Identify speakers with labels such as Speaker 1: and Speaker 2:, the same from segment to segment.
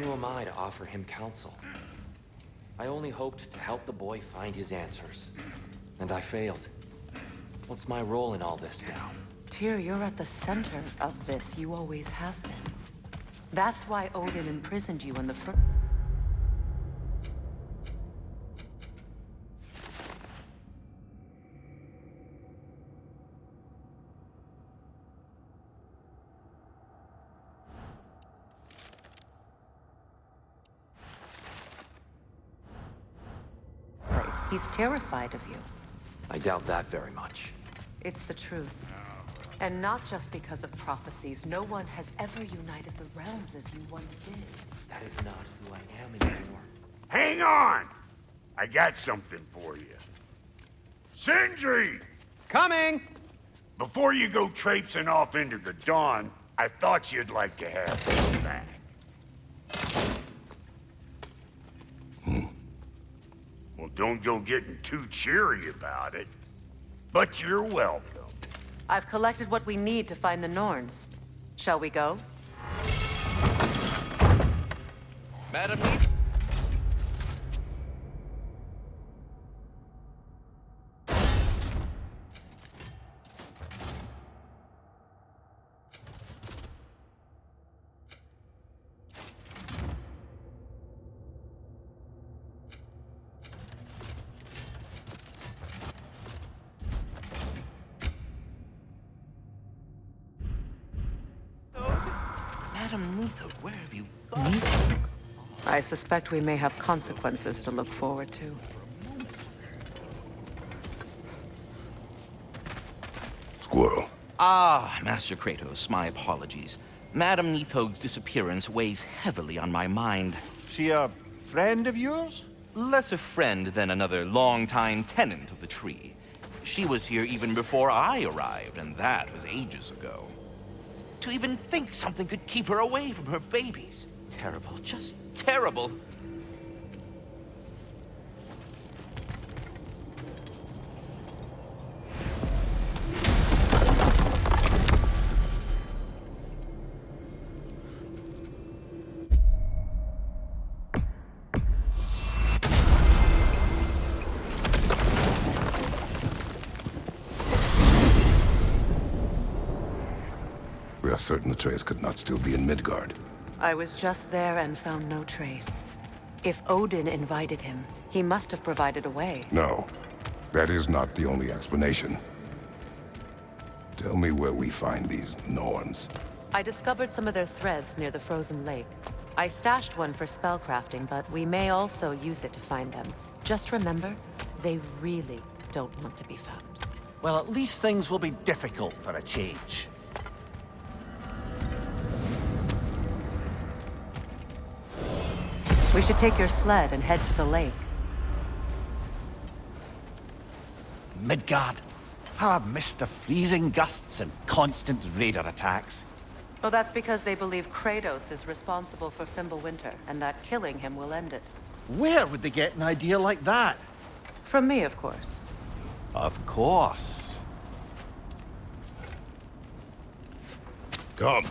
Speaker 1: Who am I to offer him counsel? I only hoped to help the boy find his answers. And I failed. What's my role in all this now?
Speaker 2: Tyr, you're at the center of this. You always have been. That's why Odin imprisoned you in the first... He's terrified of you.
Speaker 1: I doubt that very much.
Speaker 2: It's the truth. And not just because of prophecies. No one has ever united the realms as you once did.
Speaker 1: That is not who I am anymore.
Speaker 3: Hang on! I got something for you. Sindri!
Speaker 4: Coming!
Speaker 3: Before you go traipsing off into the dawn, I thought you'd like to have this back. Well, don't go getting too cheery about it. But you're welcome.
Speaker 2: I've collected what we need to find the Norns. Shall we go?
Speaker 4: Madam where have you gone?
Speaker 2: I suspect we may have consequences to look forward to.
Speaker 3: Squirrel.
Speaker 4: Ah, Master Kratos, my apologies. Madame Nithog's disappearance weighs heavily on my mind.
Speaker 5: She a friend of yours?
Speaker 4: Less a friend than another long-time tenant of the tree. She was here even before I arrived, and that was ages ago. To even think something could keep her away from her babies. Terrible, just terrible.
Speaker 6: We are certain Atreus could not still be in Midgard.
Speaker 2: I was just there and found no trace. If Odin invited him, he must have provided a way.
Speaker 6: No, that is not the only explanation. Tell me where we find these Norns.
Speaker 2: I discovered some of their threads near the frozen lake. I stashed one for spellcrafting, but we may also use it to find them. Just remember, they really don't want to be found.
Speaker 5: Well, at least things will be difficult for a change.
Speaker 2: We should take your sled and head to the lake.
Speaker 5: Midgard. How I've missed the freezing gusts and constant raider attacks.
Speaker 2: Well, that's because they believe Kratos is responsible for Fimbulwinter, and that killing him will end it.
Speaker 5: Where would they get an idea like that?
Speaker 2: From me, of course.
Speaker 5: Of course.
Speaker 6: Come.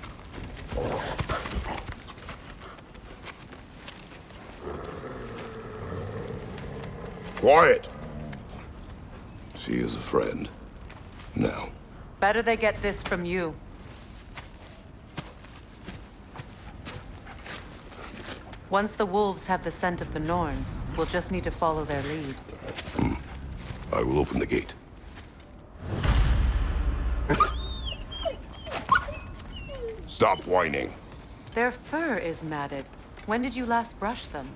Speaker 6: Quiet! She is a friend. Now.
Speaker 2: Better they get this from you. Once the wolves have the scent of the Norns, we'll just need to follow their lead.
Speaker 6: I will open the gate. Stop whining.
Speaker 2: Their fur is matted. When did you last brush them?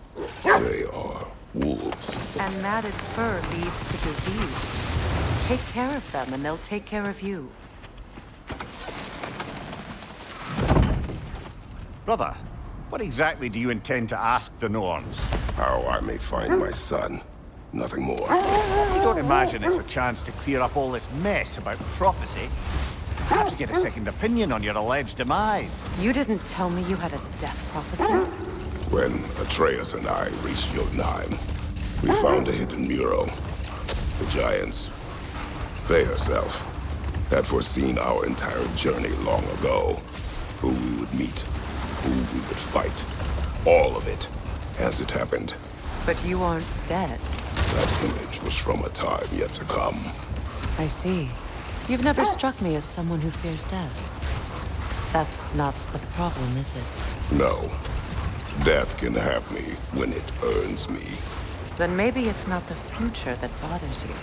Speaker 6: They are wolves.
Speaker 2: And matted fur leads to disease. Take care of them, and they'll take care of you.
Speaker 5: Brother, what exactly do you intend to ask the Norns?
Speaker 6: How I may find my son. Nothing more.
Speaker 5: You don't imagine it's a chance to clear up all this mess about prophecy? Perhaps get a second opinion on your alleged demise.
Speaker 2: You didn't tell me you had a death prophecy?
Speaker 6: When Atreus and I reached Jotunheim, we found a hidden mural. The giants, Faye herself, had foreseen our entire journey long ago. Who we would meet, who we would fight. All of it, as it happened.
Speaker 2: But you aren't dead.
Speaker 6: That image was from a time yet to come.
Speaker 2: I see. You've never struck me as someone who fears death. That's not the problem, is it?
Speaker 6: No. Death can have me when it earns me.
Speaker 2: Then maybe it's not the future that bothers you.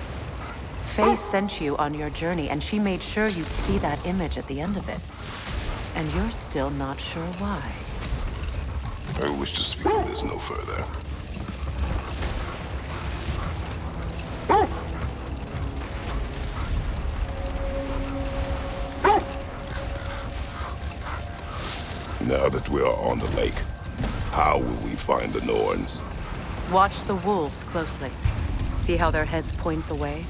Speaker 2: Faye sent you on your journey, and she made sure you'd see that image at the end of it. And you're still not sure why.
Speaker 6: I wish to speak of this no further. Now that we are on the lake, how will we find the Norns?
Speaker 2: Watch the wolves closely. See how their heads point the way?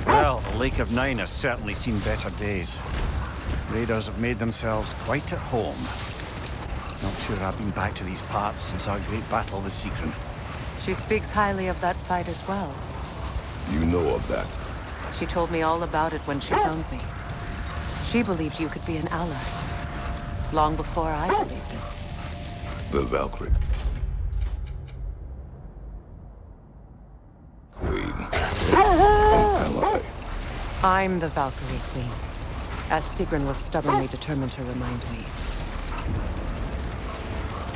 Speaker 5: Well, the Lake of Nine has certainly seen better days. Raiders have made themselves quite at home. Not sure I've been back to these parts since our great battle with Sigrun.
Speaker 2: She speaks highly of that fight as well.
Speaker 6: You know of that?
Speaker 2: She told me all about it when she found me. She believed you could be an ally. Long before I believed it.
Speaker 6: The Valkyrie. Queen. An ally.
Speaker 2: I'm the Valkyrie Queen, as Sigrun was stubbornly determined to remind me.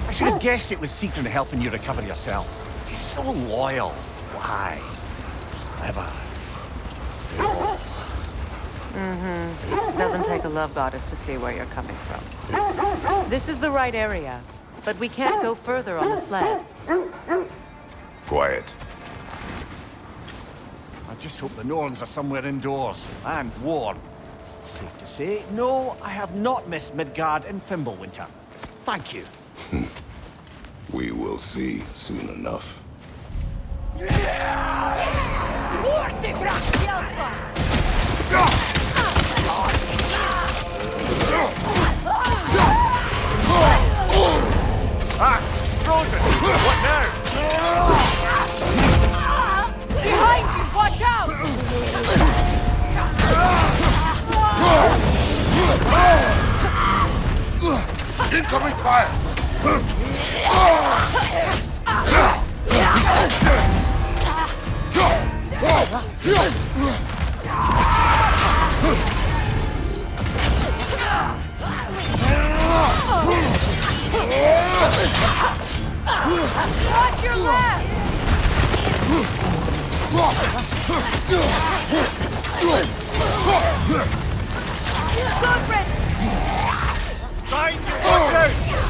Speaker 5: I should have guessed it was Sigrun helping you recover yourself. She's so loyal. Why? Clever.
Speaker 2: Doesn't take a love goddess to see where you're coming from. This is the right area, but we can't go further on the sled.
Speaker 6: Quiet.
Speaker 5: I just hope the Norns are somewhere indoors and warm. Safe to say, no, I have not missed Midgard and Fimbulwinter. Thank you.
Speaker 6: We will see soon enough.
Speaker 5: Ah! Frozen! What now?
Speaker 2: Behind you! Watch out!
Speaker 6: Incoming fire!
Speaker 2: Watch your left! Good, Red!
Speaker 5: Behind you! Watch out!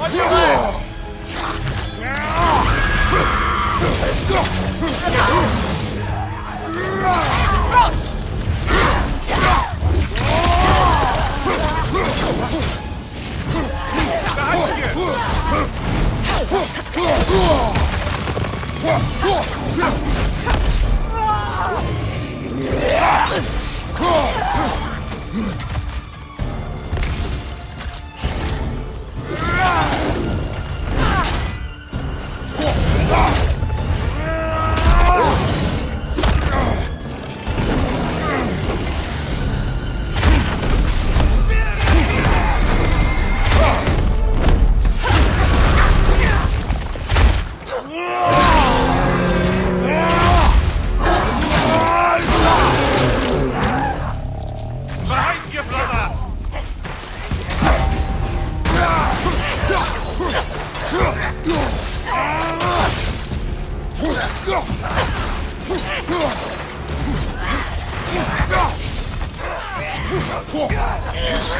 Speaker 5: On your left!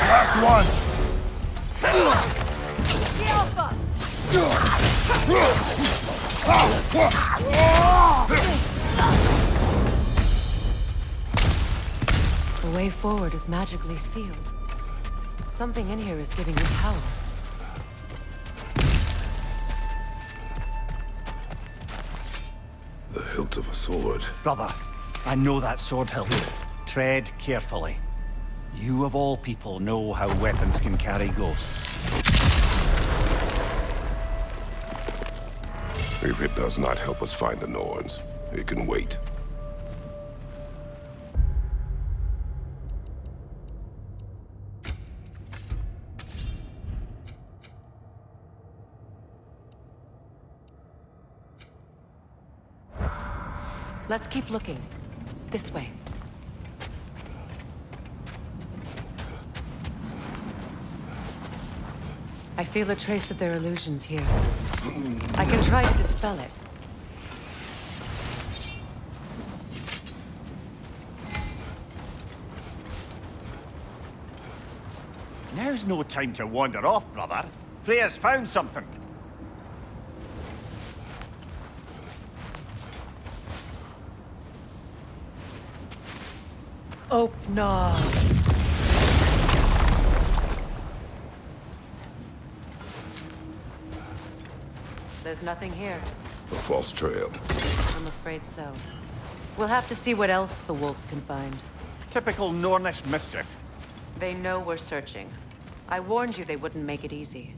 Speaker 6: Last one!
Speaker 2: The way forward is magically sealed. Something in here is giving you power.
Speaker 6: The hilt of a sword.
Speaker 5: Brother, I know that sword hilt. Tread carefully. You of all people know how weapons can carry ghosts.
Speaker 6: If it does not help us find the Norns, it can wait.
Speaker 2: Let's keep looking. This way. I feel a trace of their illusions here. I can try to dispel it.
Speaker 5: Now's no time to wander off, brother. Freya's found something.
Speaker 2: Oh, no. There's nothing here.
Speaker 6: A false trail.
Speaker 2: I'm afraid so. We'll have to see what else the wolves can find.
Speaker 5: Typical Nornish mischief.
Speaker 2: They know we're searching. I warned you they wouldn't make it easy.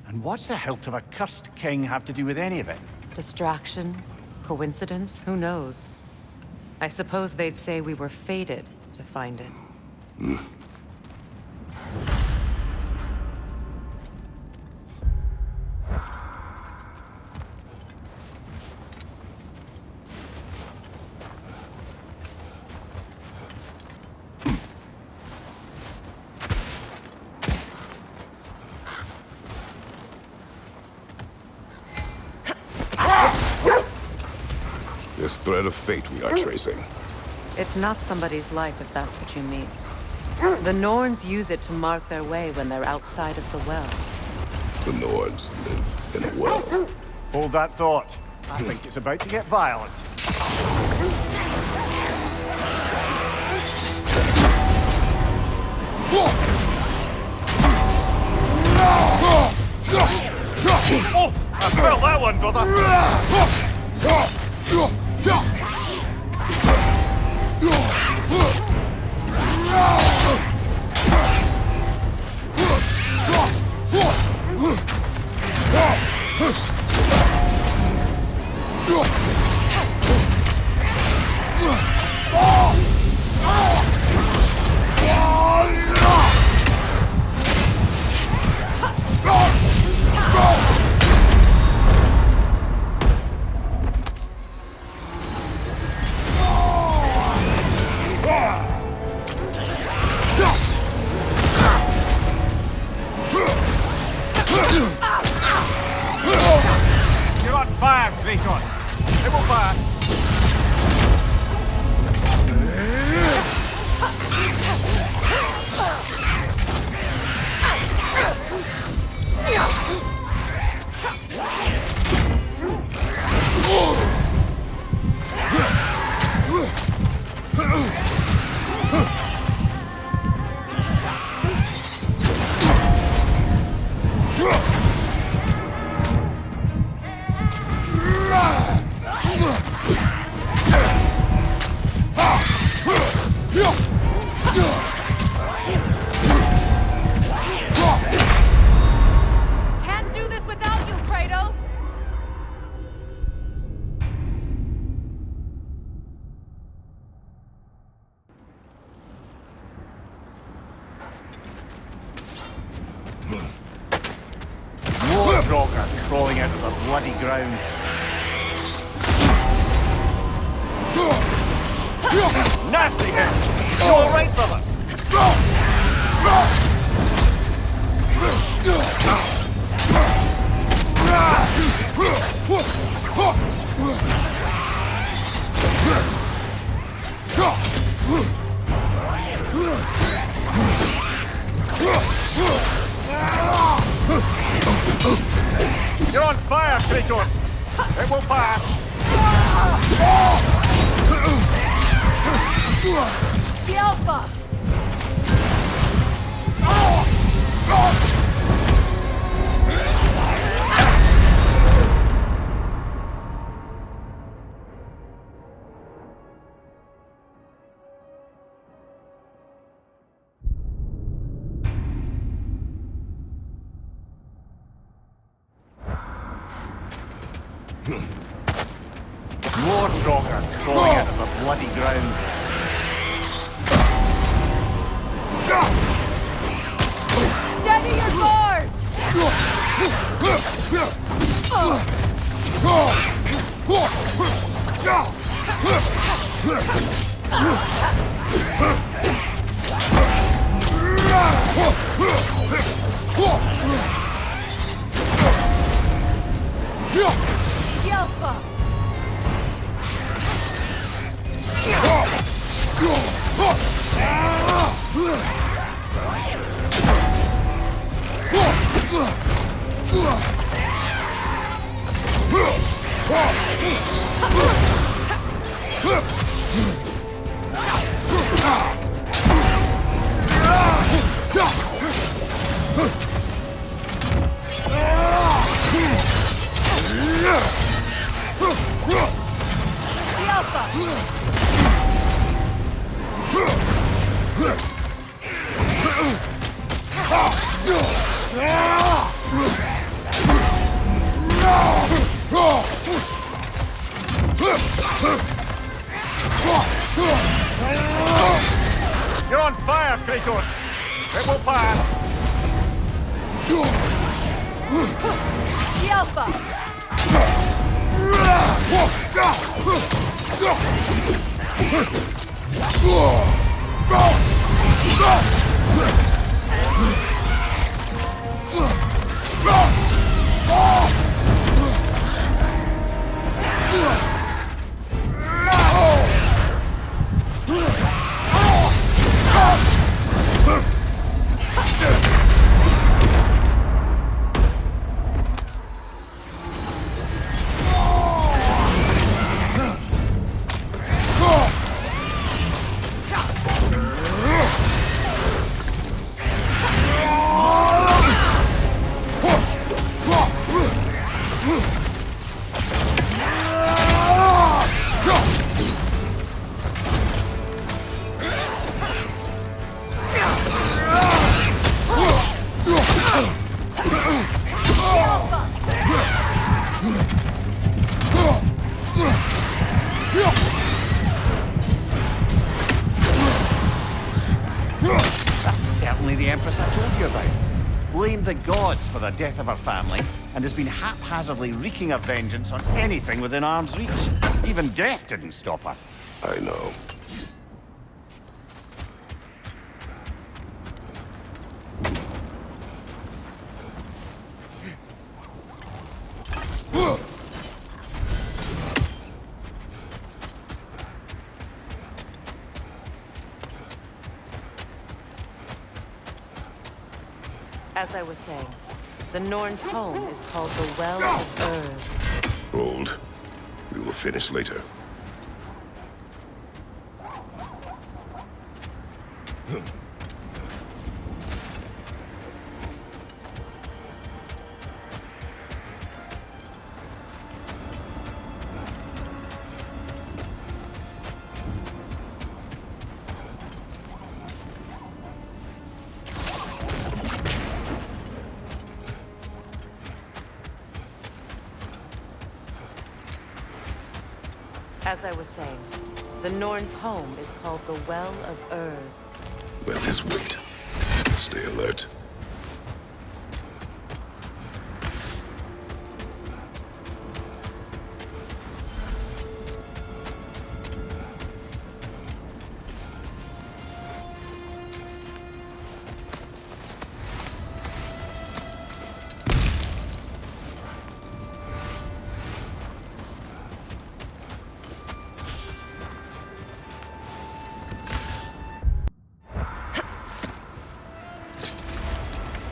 Speaker 5: And what's the hilt of a cursed king have to do with any of it?
Speaker 2: Distraction? Coincidence? Who knows? I suppose they'd say we were fated to find it.
Speaker 6: This thread of fate we are tracing.
Speaker 2: It's not somebody's life, if that's what you mean. The Norns use it to mark their way when they're outside of the well.
Speaker 6: The Norns live in a well.
Speaker 5: Hold that thought. I think it's about to get violent. Oh! I felt that one, brother! You're on fire, Kratos! It will pass!
Speaker 2: Can't do this without you, Kratos!
Speaker 5: More Draugr crawling out of the bloody ground. Nasty hit! You all right, brother? You're on fire, Kratos! It will pass!
Speaker 2: The Alpha!
Speaker 5: stronger, clawing out of the bloody ground.
Speaker 2: Steady your sword! Yelpa!
Speaker 5: You're on fire, Kratos! It will pass!
Speaker 2: Yelpa!
Speaker 5: The Empress I told you about. Blamed the gods for the death of her family and has been haphazardly wreaking her vengeance on anything within arm's reach. Even death didn't stop her.
Speaker 6: I know.
Speaker 2: As I was saying, the Norns' home is called the Well of Erd.
Speaker 6: Hold. We will finish later.
Speaker 2: As I was saying, the Norns' home is called the Well of Erd.
Speaker 6: Let us wait. Stay alert.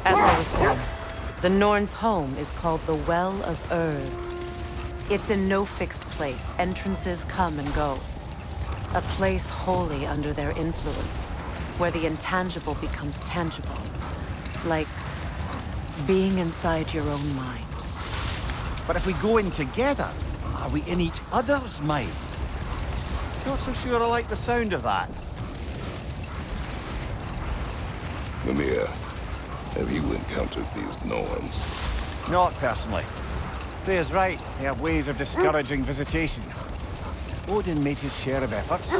Speaker 2: As I was saying, the Norns' home is called the Well of Erd. It's in no fixed place. Entrances come and go. A place wholly under their influence, where the intangible becomes tangible. Like being inside your own mind.
Speaker 5: But if we go in together, are we in each other's mind? Not so sure I like the sound of that.
Speaker 6: Mimir, have you encountered these Norns?
Speaker 5: Not personally. Freya's right. They have ways of discouraging visitation. Odin made his share of efforts.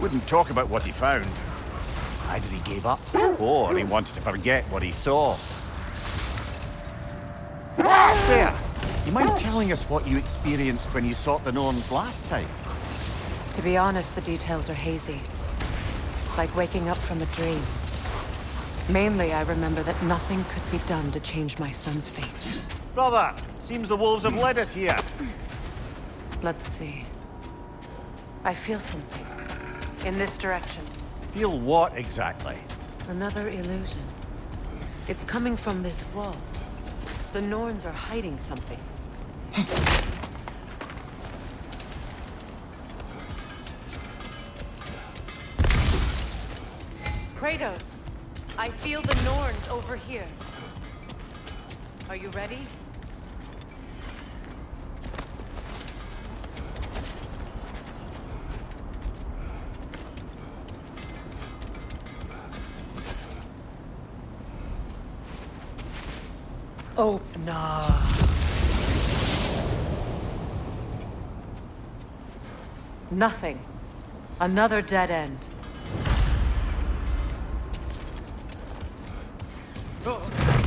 Speaker 5: Wouldn't talk about what he found. Either he gave up, or he wanted to forget what he saw. There! You mind telling us what you experienced when you sought the Norns last time?
Speaker 2: To be honest, the details are hazy. Like waking up from a dream. Mainly, I remember that nothing could be done to change my son's fate.
Speaker 5: Brother, seems the wolves have led us here.
Speaker 2: Let's see. I feel something. In this direction.
Speaker 5: Feel what exactly?
Speaker 2: Another illusion. It's coming from this wall. The Norns are hiding something. Kratos, I feel the Norns over here. Are you ready? Open up. Nothing. Another dead end.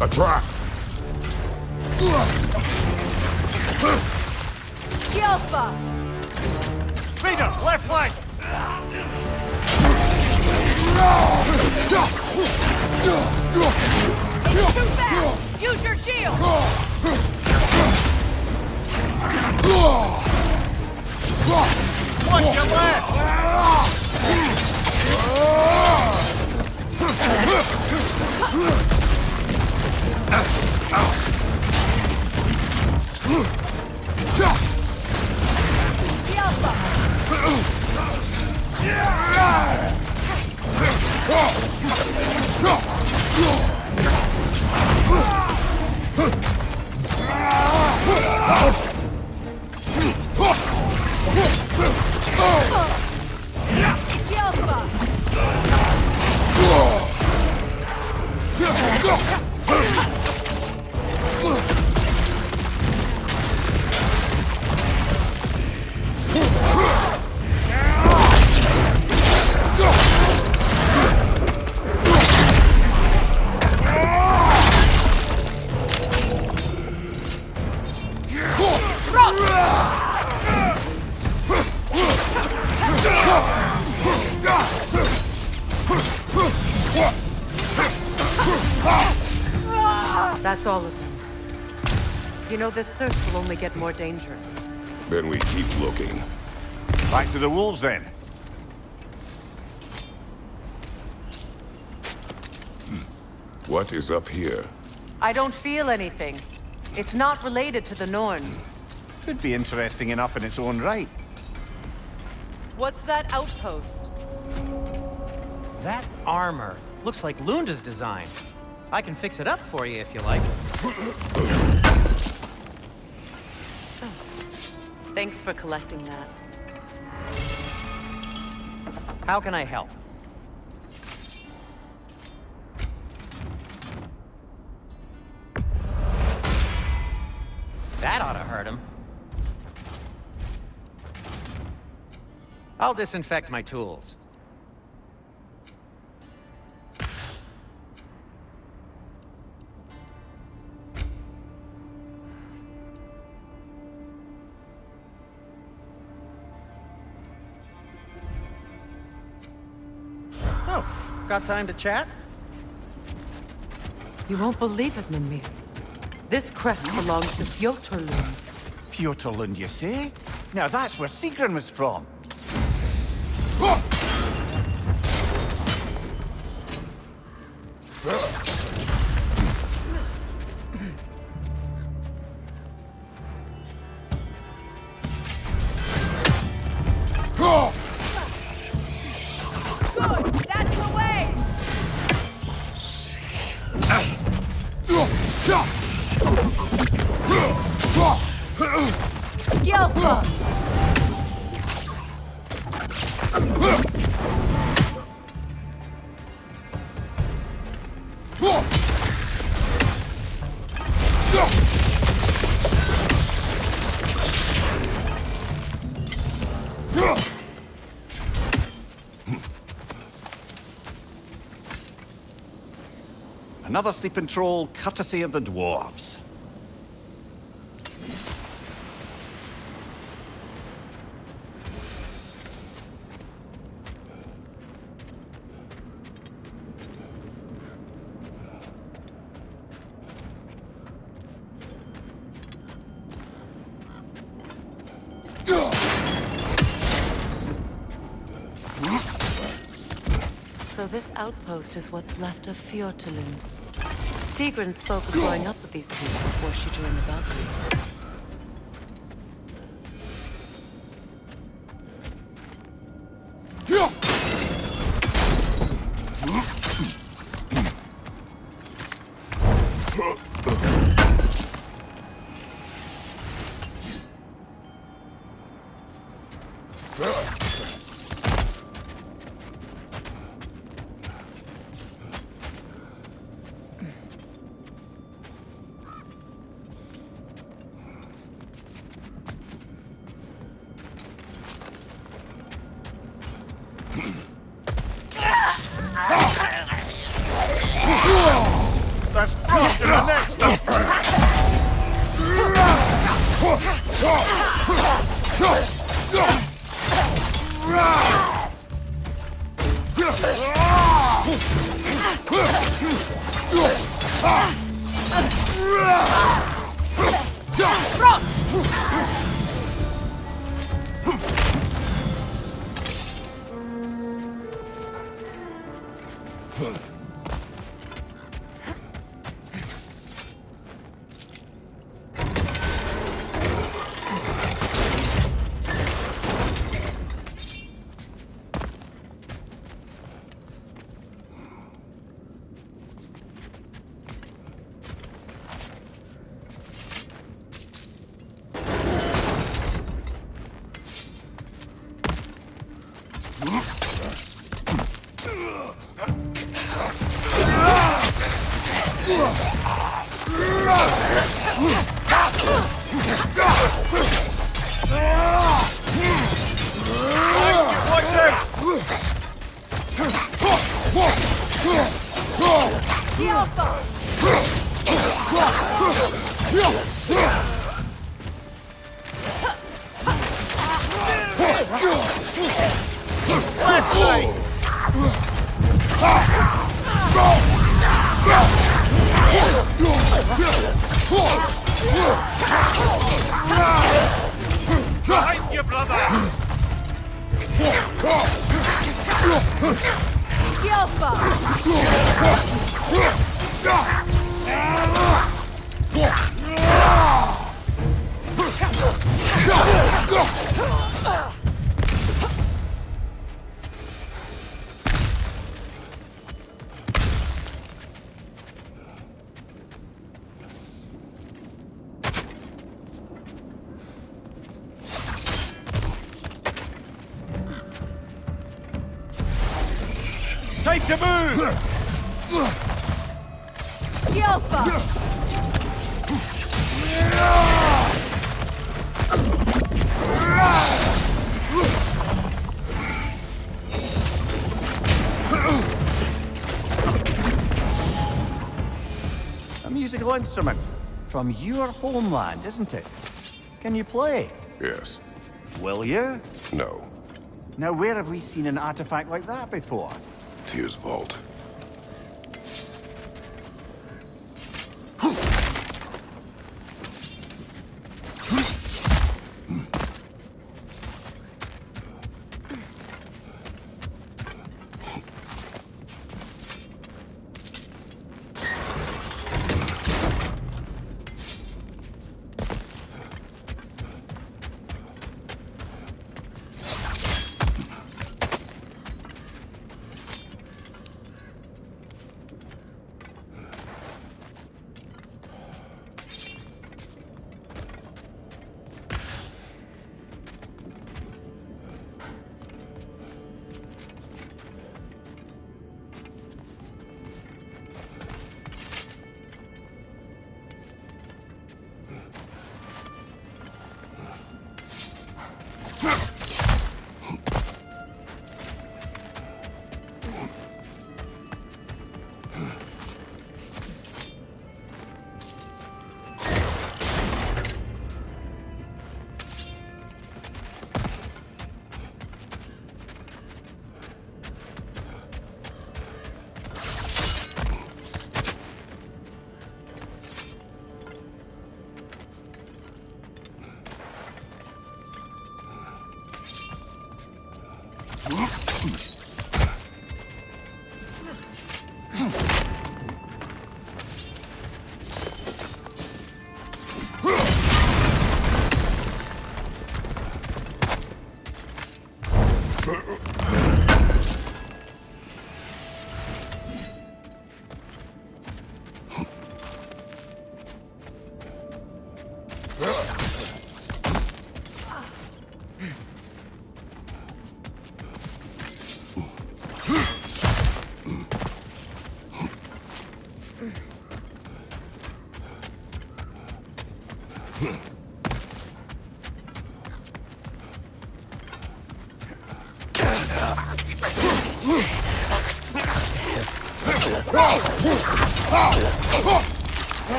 Speaker 6: A trap!
Speaker 2: Alpha!
Speaker 5: Raider, left flank!
Speaker 2: Too fast! Use your shield!
Speaker 5: Watch your
Speaker 2: That's all of them. You know, this search will only get more dangerous.
Speaker 6: Then we keep looking.
Speaker 5: Back to the wolves, then.
Speaker 6: What is up here?
Speaker 2: I don't feel anything. It's not related to the Norns.
Speaker 5: Could be interesting enough in its own right.
Speaker 2: What's that outpost?
Speaker 7: That armor looks like Lunda's design. I can fix it up for you if you like.
Speaker 2: Thanks for collecting that.
Speaker 7: How can I help? That ought to hurt him. I'll disinfect my tools. Oh, got time to chat?
Speaker 2: You won't believe it, Mimir. This crest belongs to Fjotorlund.
Speaker 5: Fjotorlund, you say? Now that's where Sigrun was from.
Speaker 2: Good! That's the way! Skillful!
Speaker 5: Another sleeping troll, courtesy of the dwarves.
Speaker 2: So this outpost is what's left of Fjortulund. Sigrun spoke of growing up with these people before she joined the Valkyries.
Speaker 5: That's brought to the next.
Speaker 3: Time to move!
Speaker 5: A musical instrument from your homeland, isn't it? Can you play?
Speaker 6: Yes.
Speaker 5: Will you?
Speaker 6: No.
Speaker 5: Now, where have we seen an artifact like that before?
Speaker 6: Tyr's vault.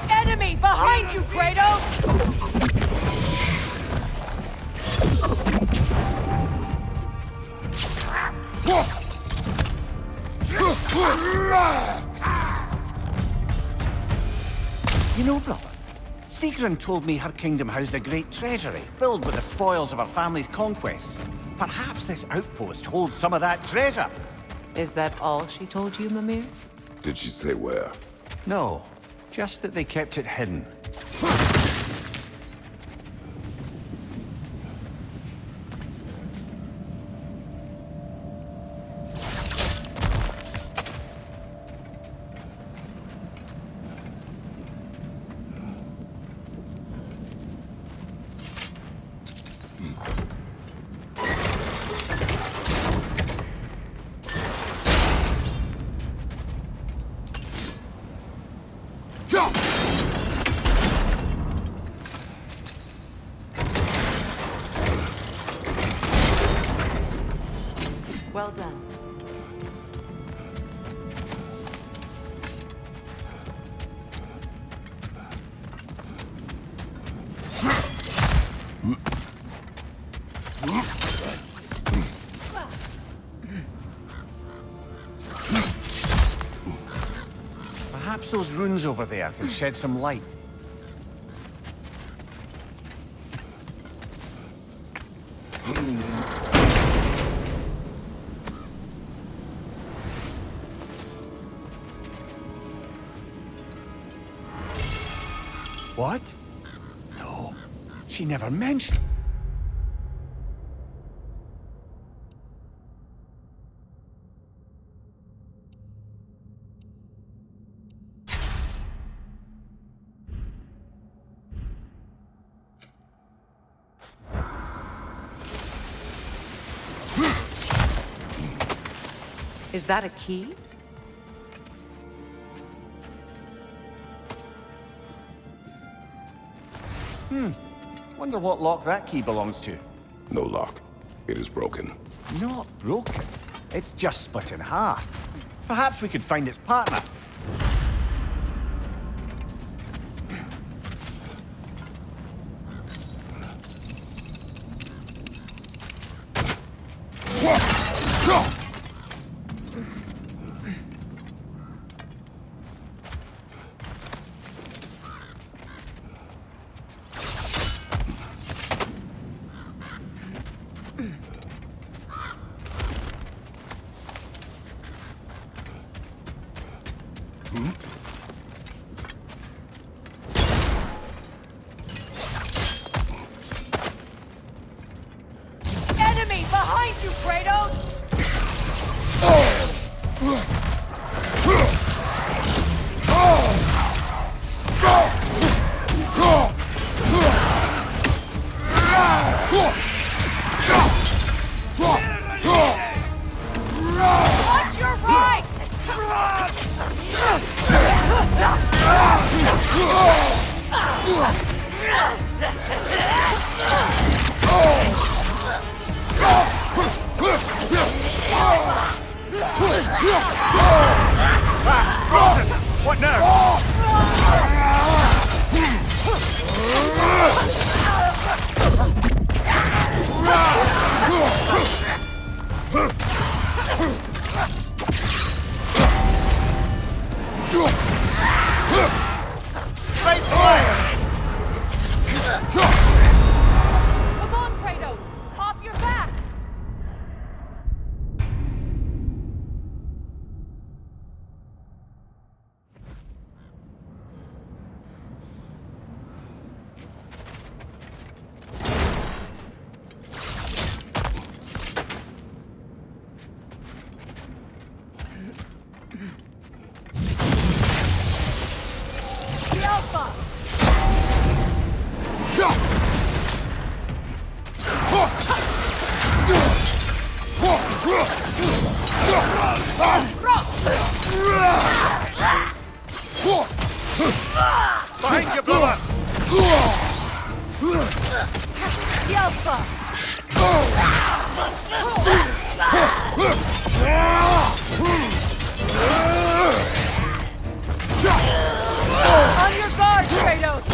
Speaker 2: Enemy behind you, Kratos!
Speaker 5: You know, brother, Sigrun told me her kingdom housed a great treasury filled with the spoils of her family's conquests. Perhaps this outpost holds some of that treasure.
Speaker 2: Is that all she told you, Mimir?
Speaker 6: Did she say where?
Speaker 5: No, just that they kept it hidden.
Speaker 2: Well done.
Speaker 5: Perhaps those runes over there can shed some light. What? No, she never mentioned.
Speaker 2: Is that a key?
Speaker 5: Wonder what lock that key belongs to.
Speaker 6: No lock. It is broken.
Speaker 5: Not broken. It's just split in half. Perhaps we could find its partner.
Speaker 2: Enemy behind you, Kratos! Watch your right!
Speaker 5: What now?
Speaker 3: Behind you, brother!
Speaker 2: Yelpa! On your guard, Kratos!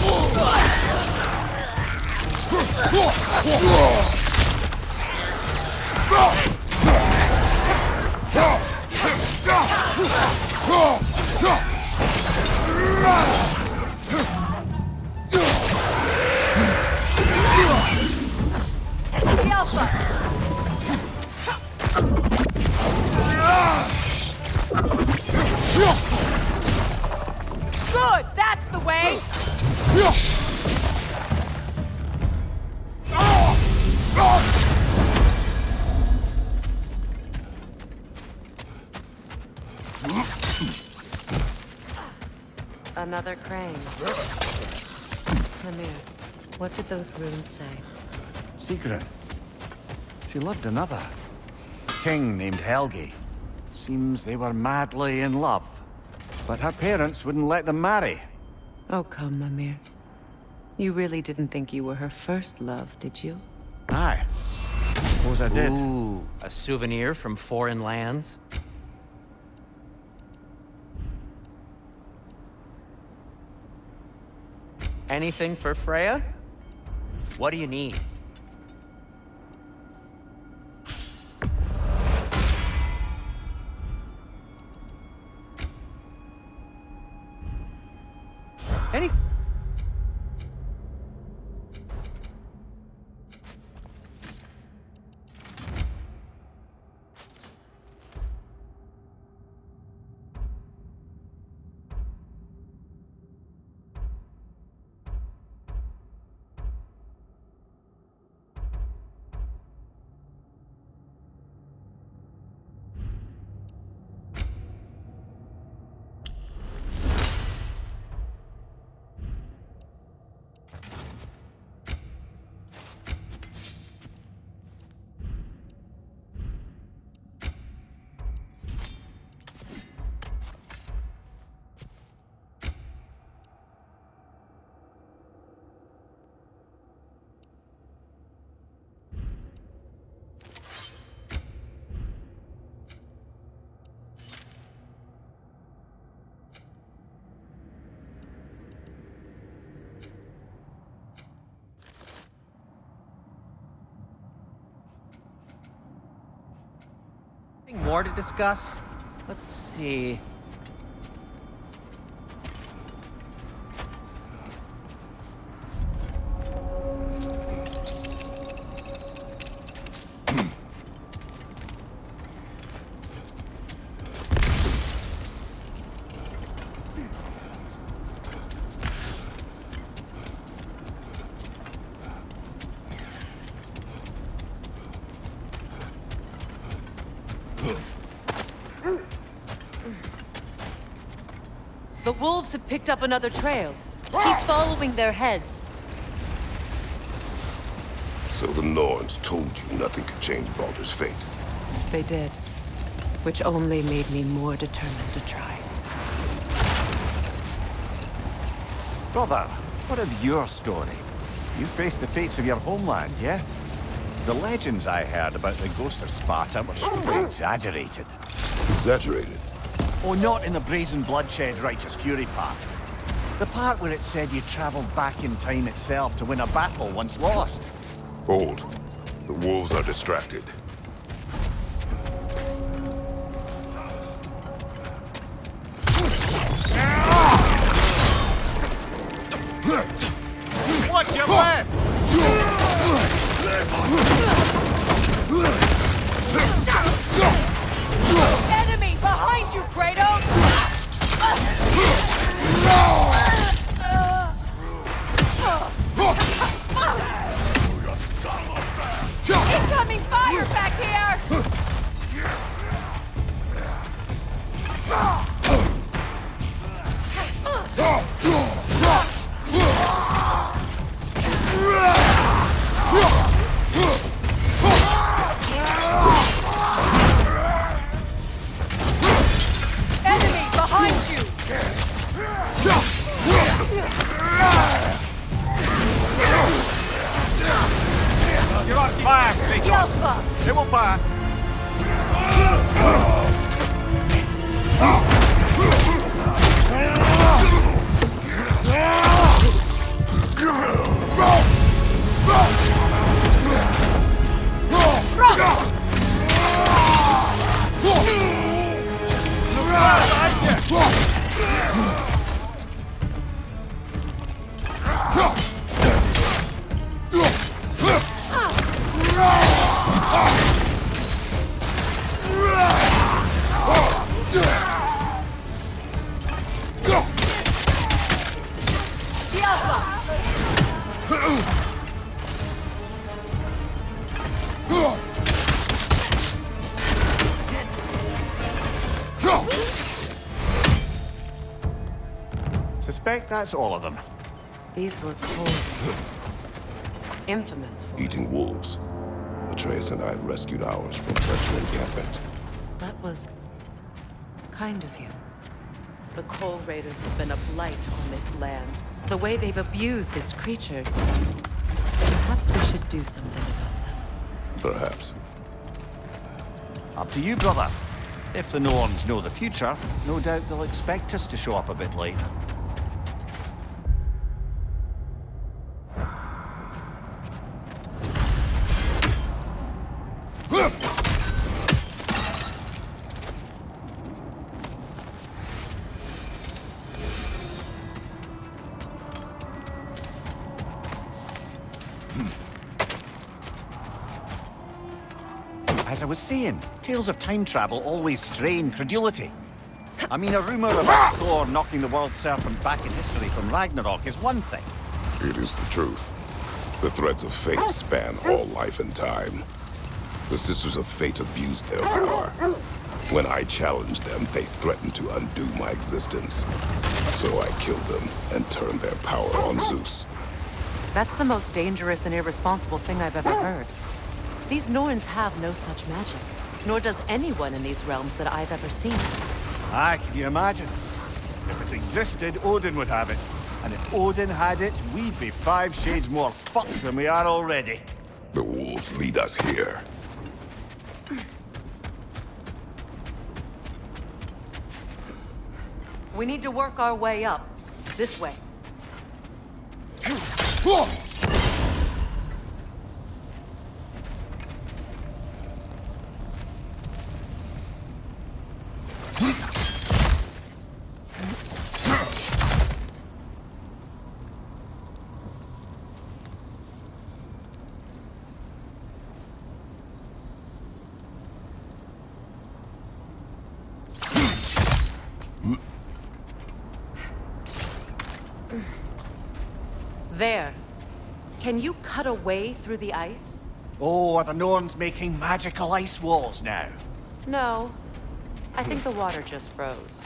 Speaker 2: Yelpa! Good, that's the way! Another crane. Mimir, what did those runes say?
Speaker 5: Secret. She loved another. A king named Helgi. Seems they were madly in love. But her parents wouldn't let them marry.
Speaker 2: Oh, come, Mimir. You really didn't think you were her first love, did you?
Speaker 5: Aye. Suppose I did.
Speaker 7: Ooh, a souvenir from foreign lands? Anything for Freya? What do you need? Any... more to discuss? Let's see.
Speaker 2: The wolves have picked up another trail. Keep following their heads.
Speaker 6: So the Norns told you nothing could change Baldur's fate.
Speaker 2: They did. Which only made me more determined to try.
Speaker 5: Brother, what of your story? You faced the fates of your homeland, yeah? The legends I heard about the ghost of Sparta were surely exaggerated.
Speaker 6: Exaggerated?
Speaker 5: Oh, not in the brazen bloodshed righteous fury part. The part where it said you traveled back in time itself to win a battle once lost.
Speaker 6: Hold. The wolves are distracted.
Speaker 3: Watch your left!
Speaker 2: Enemy behind you, Kratos! Incoming fire back here!
Speaker 5: Pass, Kratos. It will pass. Suspect that's all of them.
Speaker 2: These were cold wolves. Infamous for
Speaker 6: Eating wolves. Atreus and I rescued ours from treacherous encampment.
Speaker 2: That was kind of you. The Coal Raiders have been a blight on this land. The way they've abused its creatures. Perhaps we should do something about them.
Speaker 6: Perhaps.
Speaker 5: Up to you, brother. If the Norns know the future, no doubt they'll expect us to show up a bit late. As I was saying, tales of time travel always strain credulity. I mean, a rumor about Thor knocking the world serpent back in history from Ragnarok is one thing.
Speaker 6: It is the truth. The threads of fate span all life and time. The Sisters of Fate abused their power. When I challenged them, they threatened to undo my existence. So I killed them and turned their power on Zeus.
Speaker 2: That's the most dangerous and irresponsible thing I've ever heard. These Norns have no such magic, nor does anyone in these realms that I've ever seen.
Speaker 5: Ah, can you imagine? If it existed, Odin would have it. And if Odin had it, we'd be 5 shades more fucked than we are already.
Speaker 6: The wolves lead us here.
Speaker 2: We need to work our way up. This way. There. Can you cut a way through the ice?
Speaker 5: Oh, are the Norns making magical ice walls now?
Speaker 2: No. I think the water just froze.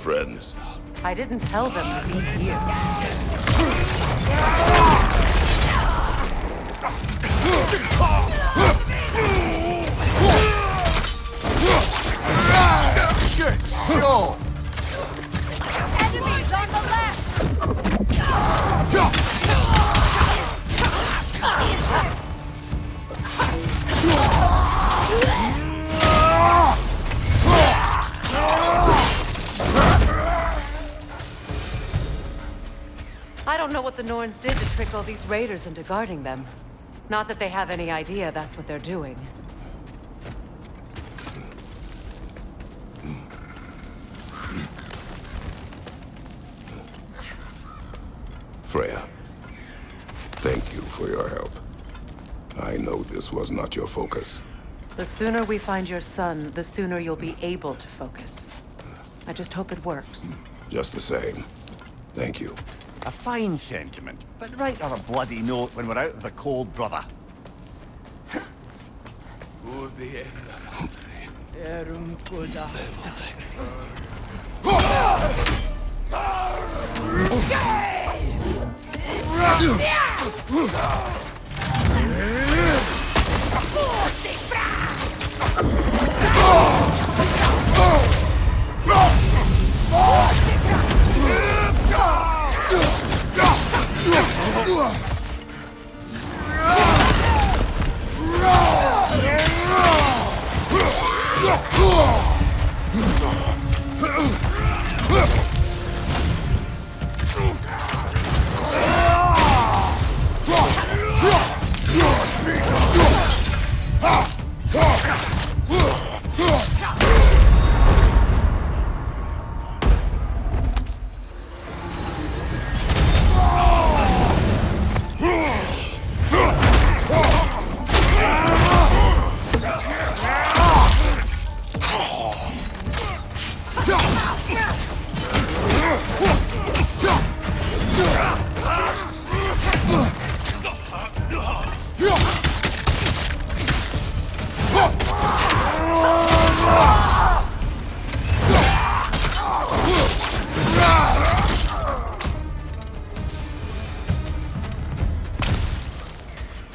Speaker 6: friends.
Speaker 2: I didn't tell them to be here.
Speaker 5: Go!
Speaker 2: Enemies on the left! I don't know what the Norns did to trick all these raiders into guarding them. Not that they have any idea that's what they're doing.
Speaker 6: Freya, thank you for your help. I know this was not your focus.
Speaker 2: The sooner we find your son, the sooner you'll be able to focus. I just hope it works.
Speaker 6: Just the same. Thank you.
Speaker 5: A fine sentiment, but write her a bloody note when we're out of the cold, brother.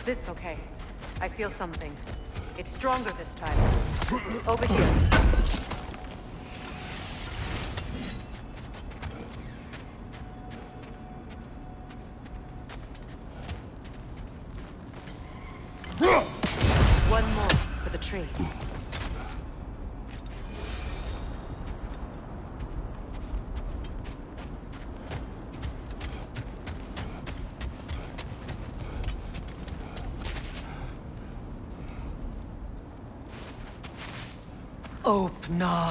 Speaker 2: This okay. I feel something. It's stronger this time. Over here. One more for the tree. Opener.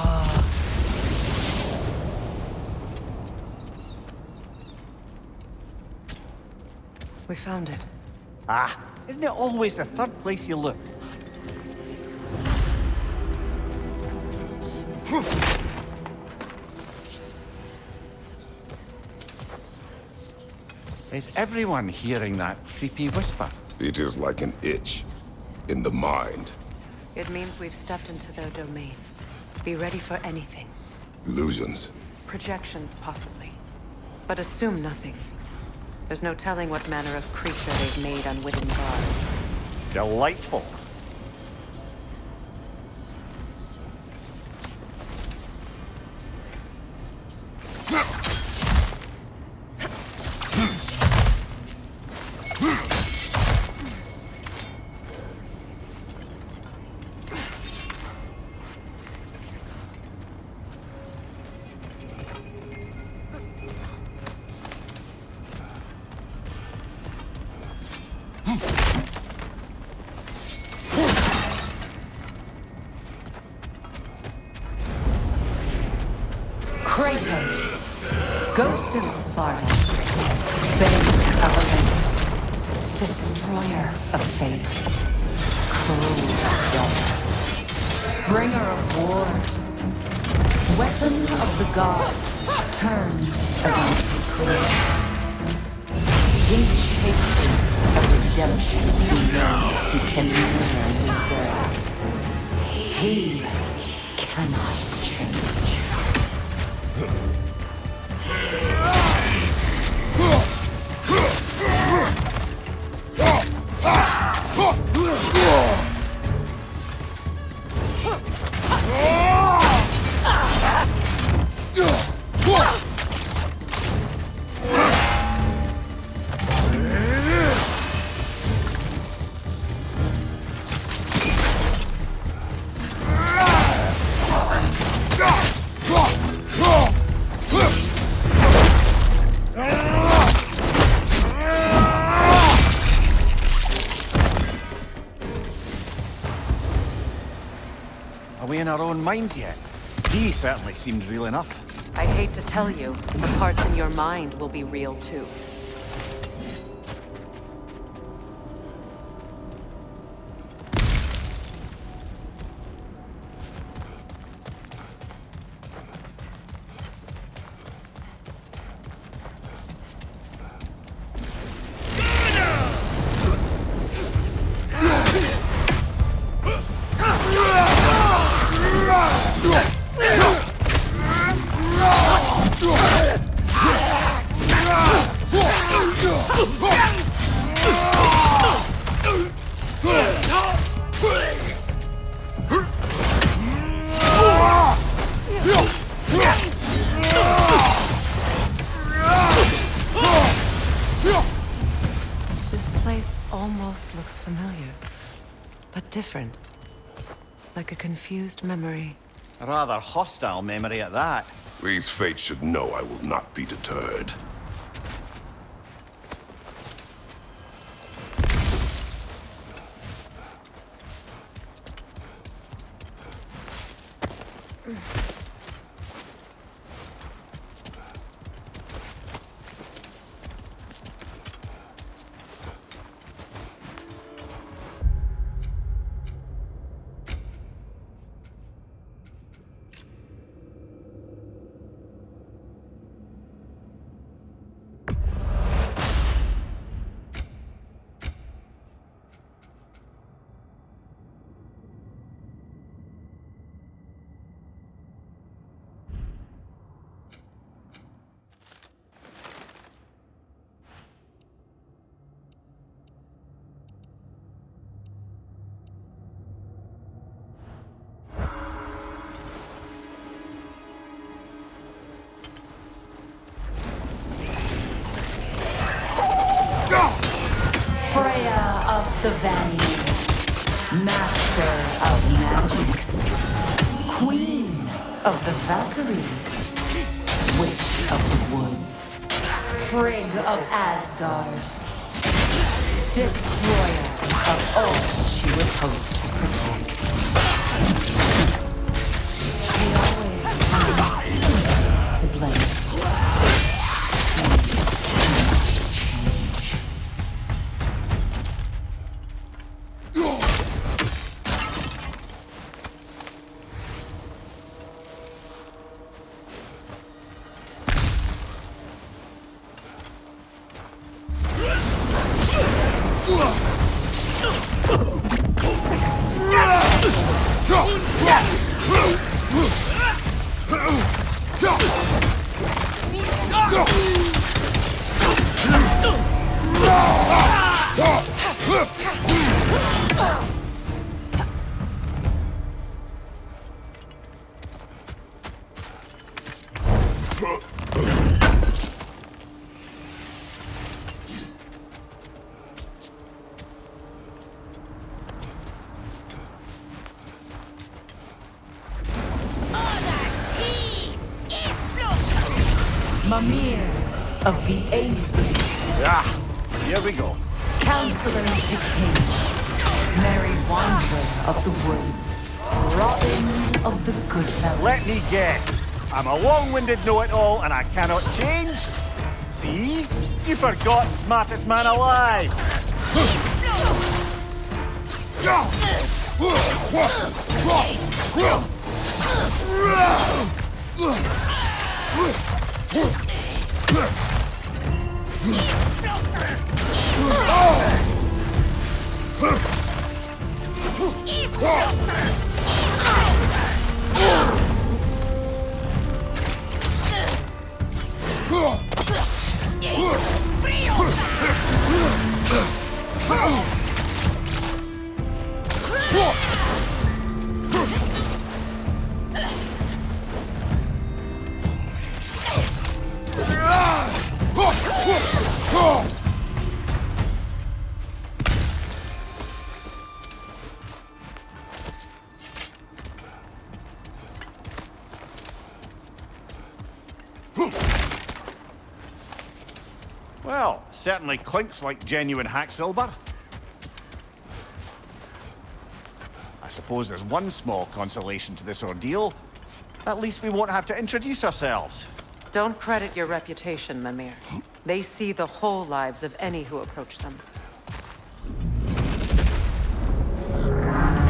Speaker 2: We found it.
Speaker 5: Ah, isn't it always the third place you look? Is everyone hearing that creepy whisper?
Speaker 6: It is like an itch in the mind.
Speaker 2: It means we've stepped into their domain. Be ready for anything.
Speaker 6: Illusions.
Speaker 2: Projections, possibly. But assume nothing. There's no telling what manner of creature they've made unwitting guards.
Speaker 5: Delightful.
Speaker 2: Kratos, Ghost of Sparta, Bane of Olympus, Destroyer of Fate, Cruel Death, Bringer of War, Weapon of the Gods, turned against his creators. He chases a redemption he knows he can never deserve. He cannot change.
Speaker 5: Are we in our own minds yet? He certainly seemed real enough.
Speaker 2: I hate to tell you, the parts in your mind will be real too. Almost looks familiar, but different. Like a confused memory.
Speaker 5: A rather hostile memory at that.
Speaker 6: These fates should know I will not be deterred.
Speaker 2: The Vanny, master of magics, queen of the Valkyries, witch of the woods, Frigg of Asgard, destroyer of all she would hope to protect. She always finds somebody to blame. Mimir of the Ace.
Speaker 5: Ah, here we go.
Speaker 2: Counselor to kings. Merry wanderer of the woods. Robin of the Goodfellas.
Speaker 5: Let me guess. I'm a long-winded know-it-all and I cannot change? See? You forgot smartest man alive. Certainly clinks like genuine hack silver. I suppose there's one small consolation to this ordeal. At least we won't have to introduce ourselves.
Speaker 2: Don't credit your reputation, Mimir. They see the whole lives of any who approach them.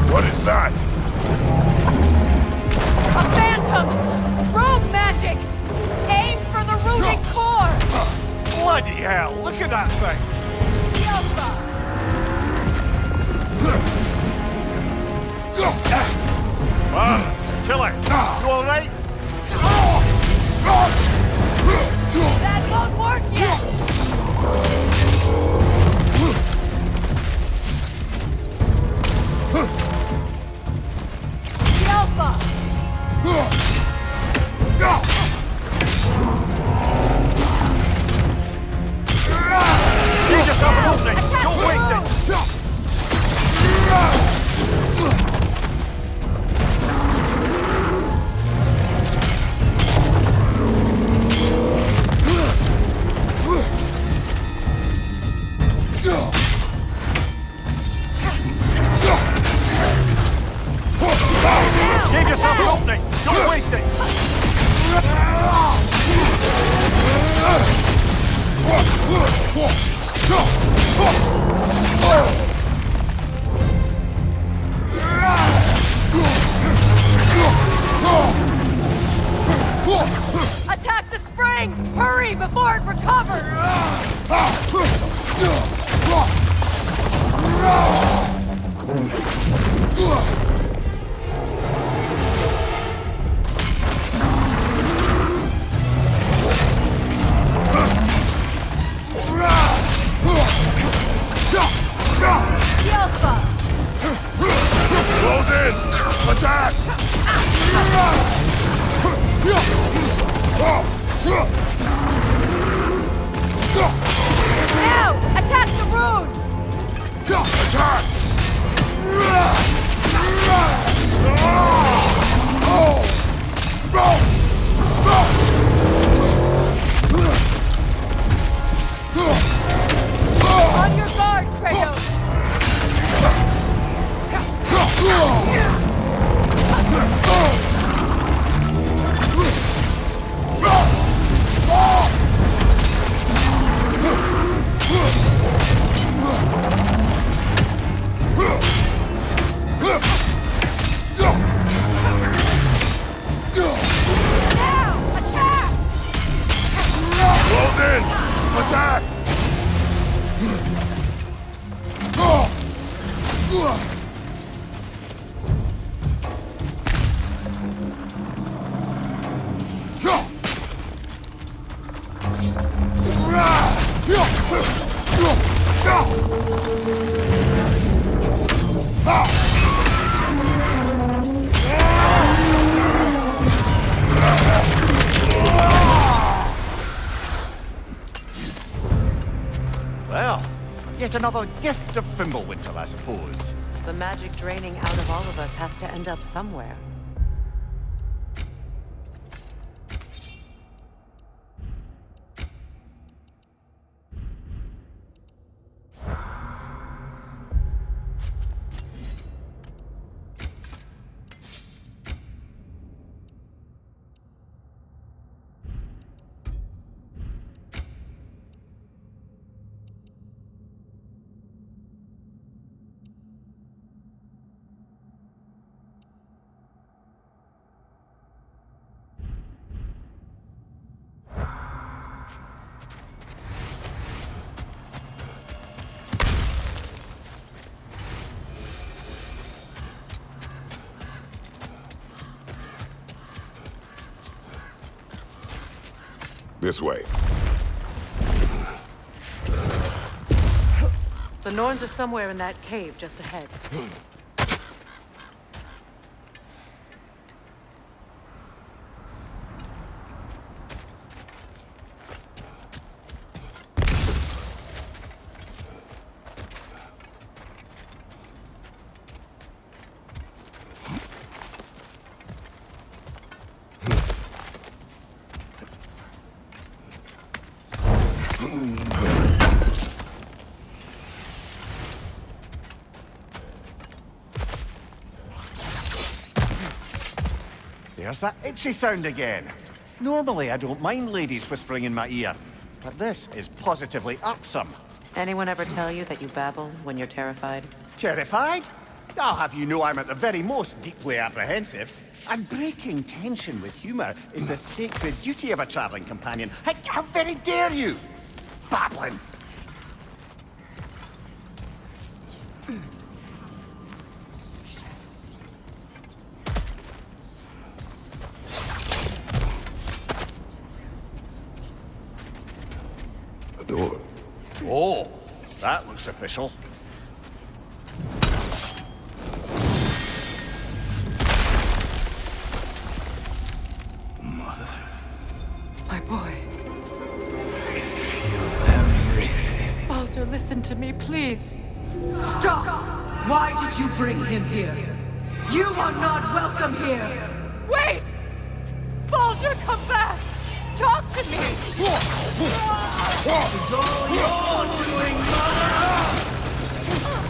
Speaker 3: What is that?
Speaker 2: A phantom! Rogue magic! Aim for the rooting core!
Speaker 5: Bloody hell, look at that thing! Killer, you alright?
Speaker 2: That won't work yet! Alpha!
Speaker 5: Leave yourself an opening! Don't waste it! Give yourself an opening! Don't waste it!
Speaker 2: Attack the springs! Hurry before it recovers!
Speaker 3: Close in! Attack!
Speaker 2: Now! Attack the rune!
Speaker 3: Attack!
Speaker 2: On your guard, Kratos! Now! Attack!
Speaker 3: Close in! Attack!
Speaker 5: Well, yet another gift of Fimbulwinter, I suppose.
Speaker 2: The magic draining out of all of us has to end up somewhere.
Speaker 6: This way.
Speaker 2: The Norns are somewhere in that cave just ahead.
Speaker 5: There's that itchy sound again. Normally I don't mind ladies whispering in my ear, but this is positively irksome.
Speaker 2: Anyone ever tell you that you babble when you're terrified?
Speaker 5: Terrified? I'll have you know I'm at the very most deeply apprehensive. And breaking tension with humor is the sacred duty of a traveling companion. How very dare you! Babbling!
Speaker 6: A door.
Speaker 5: Oh, that looks official.
Speaker 2: My boy. Baldur, listen to me, please.
Speaker 8: Stop! Why did you bring him here? You are not welcome here!
Speaker 2: Wait! Baldur, come back! Talk to me!
Speaker 9: It's all your doing, mother!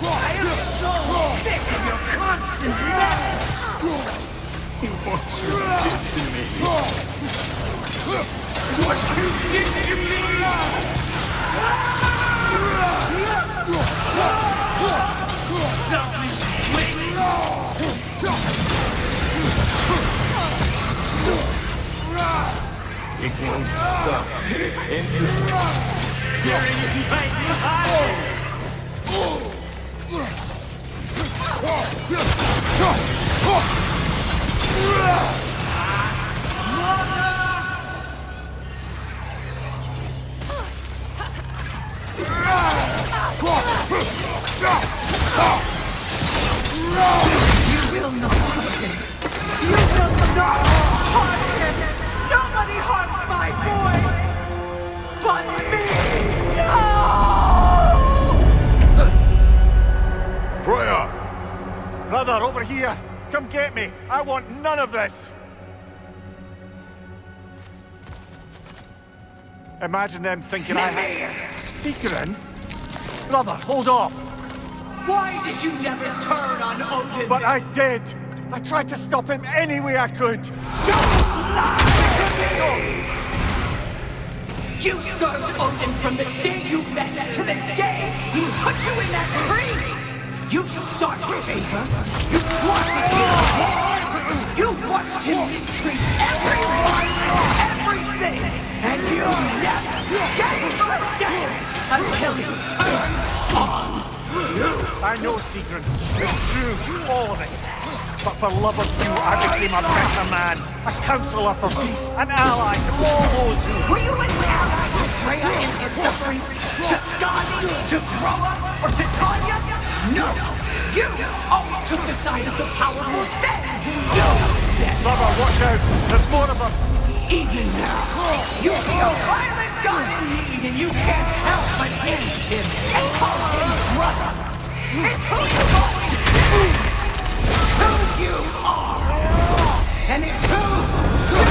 Speaker 9: I am so sick of your constant mess! What you did to me! What you did to me! Selfish witch! It won't stop. And tearing it right behind.
Speaker 8: You will not touch him! You will not harm him! Nobody harms my boy! But me! No!
Speaker 6: Freya!
Speaker 5: Brother, over here! Come get me! I want none of this! Imagine them thinking I had... Secret? Brother, hold off!
Speaker 9: Why did you never turn on Odin?
Speaker 5: But I did! I tried to stop him any way I could!
Speaker 9: You served Odin from the day you met to the day he put you in that tree! You sought favor! You wanted his war! You watched him mistreat everyone and everything! And you never gave him a step until he turned on you!
Speaker 5: I know, Secret. It's true, all of it. But for love of you, I became a better man, a counselor for peace, an ally to all those who...
Speaker 9: Were you an ally to Freya in her suffering? To Skadi? To Groa? Or to Tanya? No! You always took the side of the powerful then! You said...
Speaker 5: Brother, watch out! There's more of them!
Speaker 9: Even now, you see a violent god in need and you can't help but hate him and call him brother! It's who you've always been! Who you are! And it's who you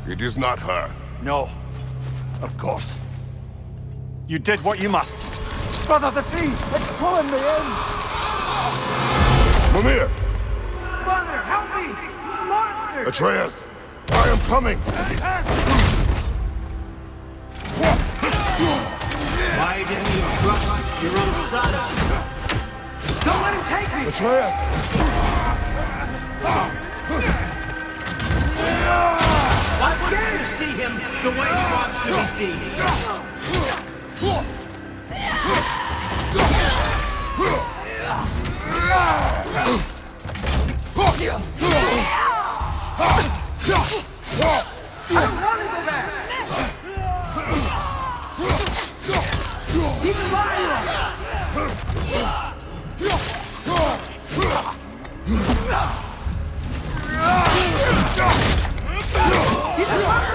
Speaker 6: are! It is not her.
Speaker 5: No. Of course. You did what you must. Brother, the tree! It's pulling me in!
Speaker 6: Mimir!
Speaker 9: Mother, help me! Monster!
Speaker 6: Atreus! I am coming!
Speaker 9: Why didn't you trust your own son? Don't let him take me!
Speaker 6: Atreus!
Speaker 9: Why can't you see him the way he wants to be seen? I don't want to go back! He's alive! He's alive!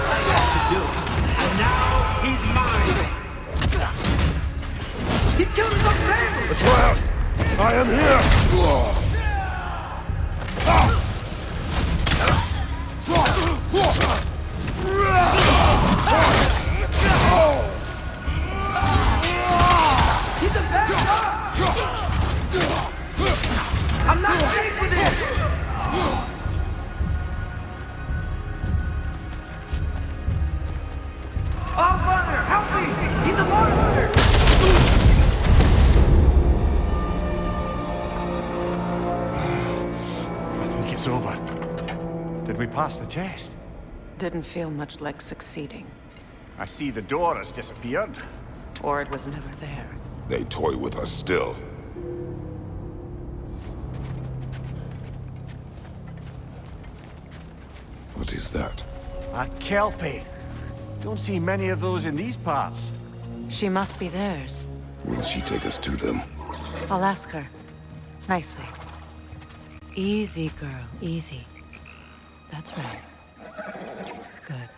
Speaker 9: And now he's mine! He's killing some family!
Speaker 6: Atreus! I am here!
Speaker 9: He's a bad guy!
Speaker 5: pass the test.
Speaker 2: Didn't feel much like succeeding.
Speaker 5: I see the door has disappeared.
Speaker 2: Or it was never there.
Speaker 6: They toy with us still. What is that?
Speaker 5: A Kelpie. Don't see many of those in these parts.
Speaker 2: She must be theirs.
Speaker 6: Will she take us to them?
Speaker 2: I'll ask her. Nicely. Easy, girl. Easy. That's right. Good.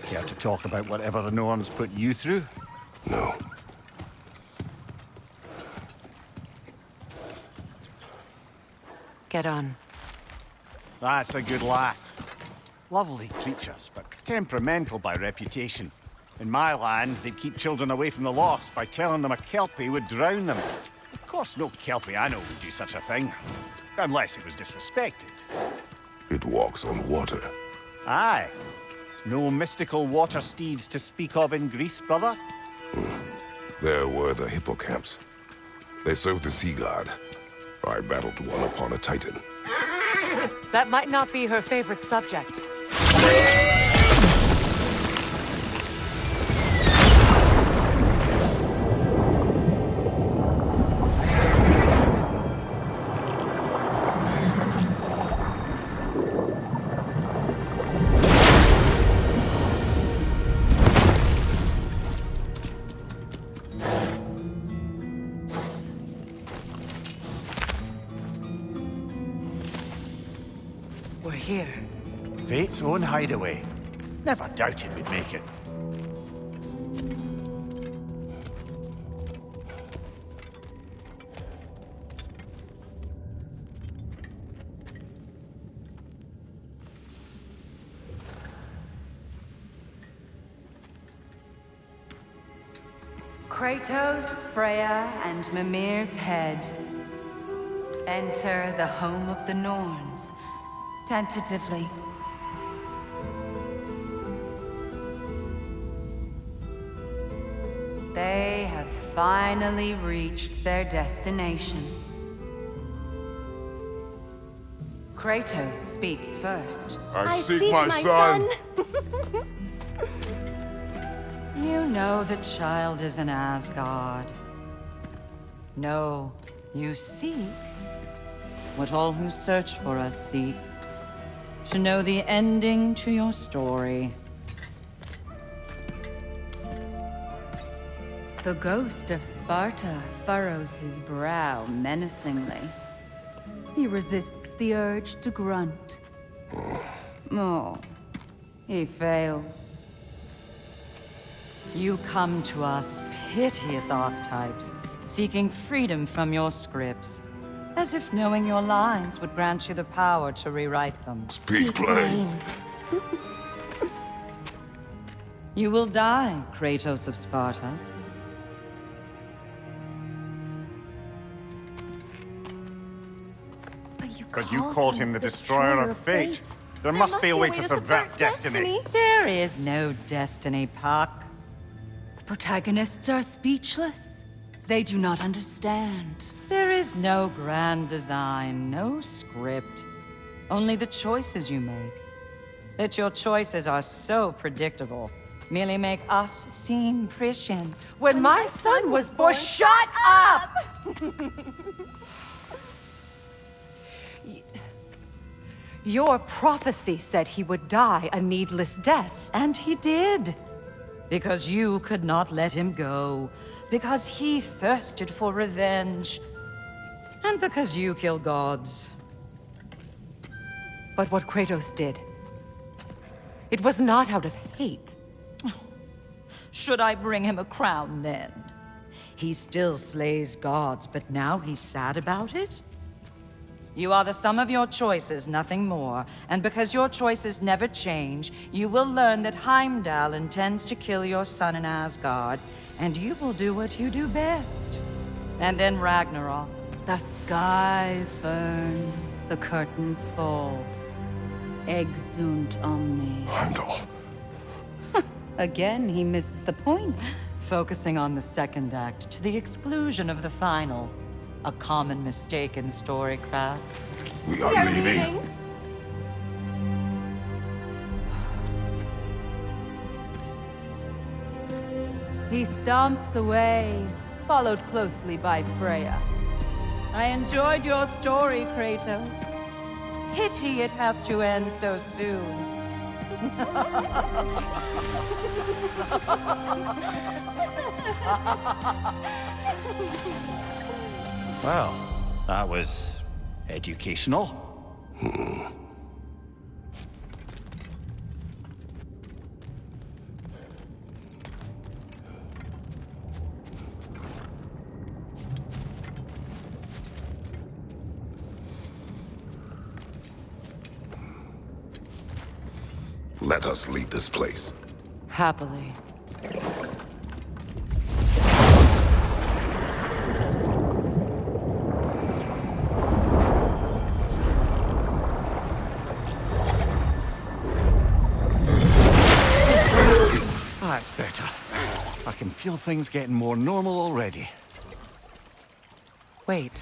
Speaker 5: Care to talk about whatever the Norns put you through?
Speaker 6: No.
Speaker 2: Get on.
Speaker 5: That's a good lass. Lovely creatures, but temperamental by reputation. In my land, they'd keep children away from the lost by telling them a Kelpie would drown them. Of course, no Kelpie I know would do such a thing. Unless it was disrespected.
Speaker 6: It walks on water.
Speaker 5: Aye. No mystical water steeds to speak of in Greece, brother?
Speaker 6: There were the hippocamps. They served the sea god. I battled one upon a titan.
Speaker 2: That might not be her favorite subject. We're here.
Speaker 5: Fate's own hideaway. Never doubted we'd make it.
Speaker 2: Kratos, Freya, and Mimir's head. Enter the home of the Norns. Tentatively. They have finally reached their destination. Kratos speaks first.
Speaker 6: I seek my son.
Speaker 10: You know the child is in Asgard. No, you seek what all who search for us seek. To know the ending to your story.
Speaker 2: The ghost of Sparta furrows his brow menacingly. He resists the urge to grunt. Oh, he fails.
Speaker 10: You come to us, piteous archetypes, seeking freedom from your scripts. As if knowing your lines would grant you the power to rewrite them.
Speaker 6: Speak plain.
Speaker 10: You will die, Kratos of Sparta.
Speaker 5: But you called him the destroyer of fate. There must be a way to subvert destiny.
Speaker 10: There is no destiny, Puck.
Speaker 2: The protagonists are speechless. They do not understand.
Speaker 10: There is no grand design, no script. Only the choices you make. That your choices are so predictable merely make us seem prescient.
Speaker 2: When my son was born, shut up! Your prophecy said he would die a needless death.
Speaker 10: And he did. Because you could not let him go. Because he thirsted for revenge. And because you kill gods.
Speaker 2: But what Kratos did, it was not out of hate.
Speaker 10: Should I bring him a crown then? He still slays gods, but now he's sad about it? You are the sum of your choices, nothing more. And because your choices never change, you will learn that Heimdall intends to kill your son in Asgard, and you will do what you do best. And then Ragnarok.
Speaker 2: The skies burn, the curtains fall. Exunt omnes.
Speaker 6: Heimdall.
Speaker 2: Again, he misses the point.
Speaker 10: Focusing on the second act to the exclusion of the final. A common mistake in storycraft.
Speaker 6: We are leaving.
Speaker 8: He stomps away, followed closely by Freya.
Speaker 10: I enjoyed your story, Kratos. Pity it has to end so soon.
Speaker 5: Well, that was educational.
Speaker 6: Let us leave this place.
Speaker 2: Happily.
Speaker 5: That's better. I can feel things getting more normal already.
Speaker 2: Wait.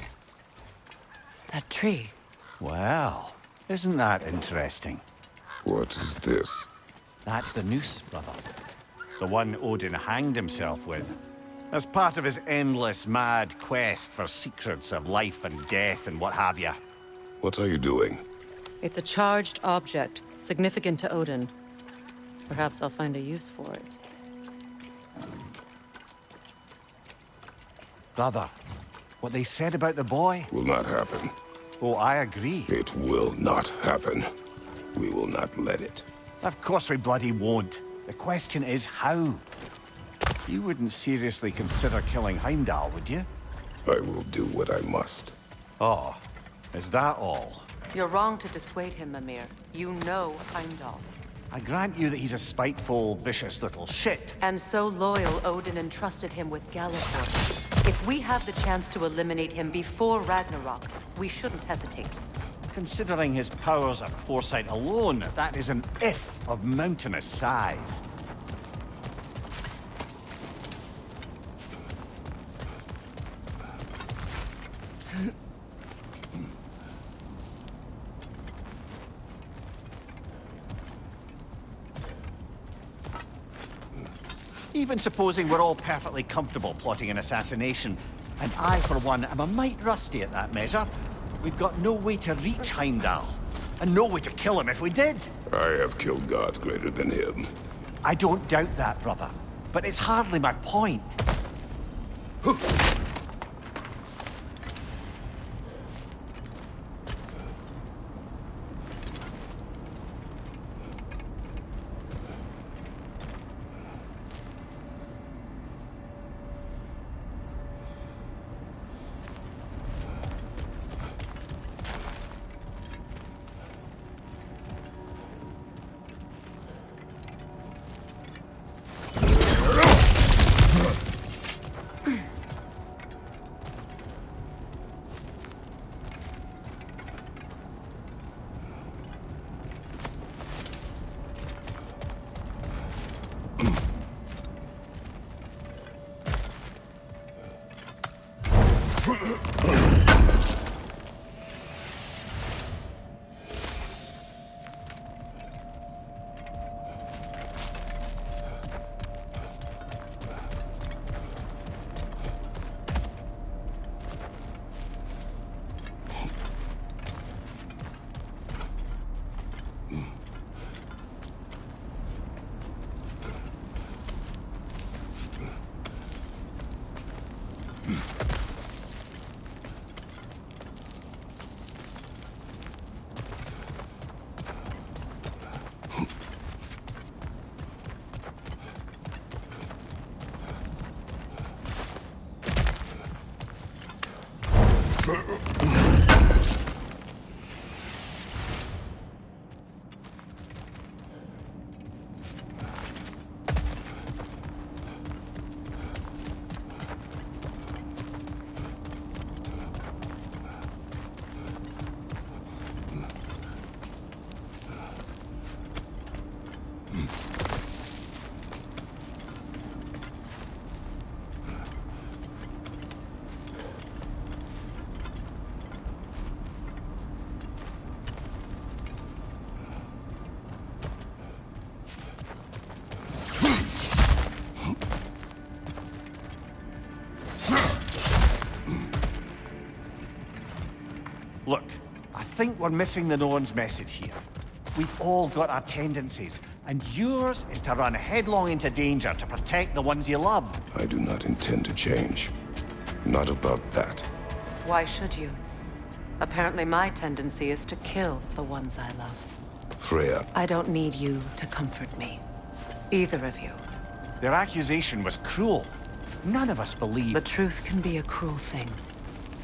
Speaker 2: That tree.
Speaker 5: Well, isn't that interesting?
Speaker 6: What is this?
Speaker 5: That's the noose, brother. The one Odin hanged himself with. As part of his endless, mad quest for secrets of life and death and what have you.
Speaker 6: What are you doing?
Speaker 2: It's a charged object, significant to Odin. Perhaps I'll find a use for it.
Speaker 5: Brother, what they said about the boy?
Speaker 6: Will not happen.
Speaker 5: Oh, I agree.
Speaker 6: It will not happen. We will not let it.
Speaker 5: Of course we bloody won't. The question is how. You wouldn't seriously consider killing Heimdall, would you?
Speaker 6: I will do what I must.
Speaker 5: Oh, is that all?
Speaker 2: You're wrong to dissuade him, Mimir. You know Heimdall.
Speaker 5: I grant you that he's a spiteful, vicious little shit.
Speaker 2: And so loyal, Odin entrusted him with godofwar. If we have the chance to eliminate him before Ragnarok, we shouldn't hesitate.
Speaker 5: Considering his powers of foresight alone, that is an if of mountainous size. Even supposing we're all perfectly comfortable plotting an assassination, and I, for one, am a mite rusty at that measure, we've got no way to reach Heimdall, and no way to kill him if we did.
Speaker 6: I have killed gods greater than him.
Speaker 5: I don't doubt that, brother, but it's hardly my point. think we're missing the Norn's message here. We've all got our tendencies, and yours is to run headlong into danger to protect the ones you love.
Speaker 6: I do not intend to change. Not about that.
Speaker 2: Why should you? Apparently my tendency is to kill the ones I love.
Speaker 6: Freya.
Speaker 2: I don't need you to comfort me. Either of you.
Speaker 5: Their accusation was cruel. None of us believe...
Speaker 2: The truth can be a cruel thing.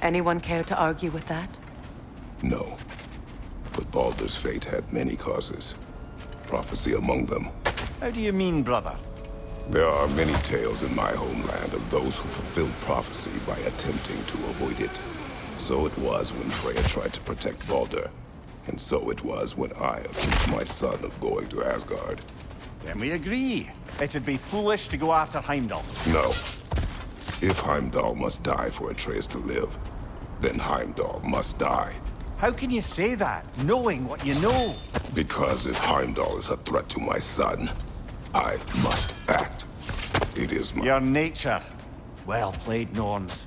Speaker 2: Anyone care to argue with that?
Speaker 6: No. But Baldur's fate had many causes. Prophecy among them.
Speaker 5: How do you mean, brother?
Speaker 6: There are many tales in my homeland of those who fulfilled prophecy by attempting to avoid it. So it was when Freya tried to protect Baldur. And so it was when I accused my son of going to Asgard.
Speaker 5: Then we agree. It'd be foolish to go after Heimdall.
Speaker 6: No. If Heimdall must die for Atreus to live, then Heimdall must die.
Speaker 5: How can you say that, knowing what you know?
Speaker 6: Because if Heimdall is a threat to my son, I must act. It is my...
Speaker 5: Your nature. Well played, Norns.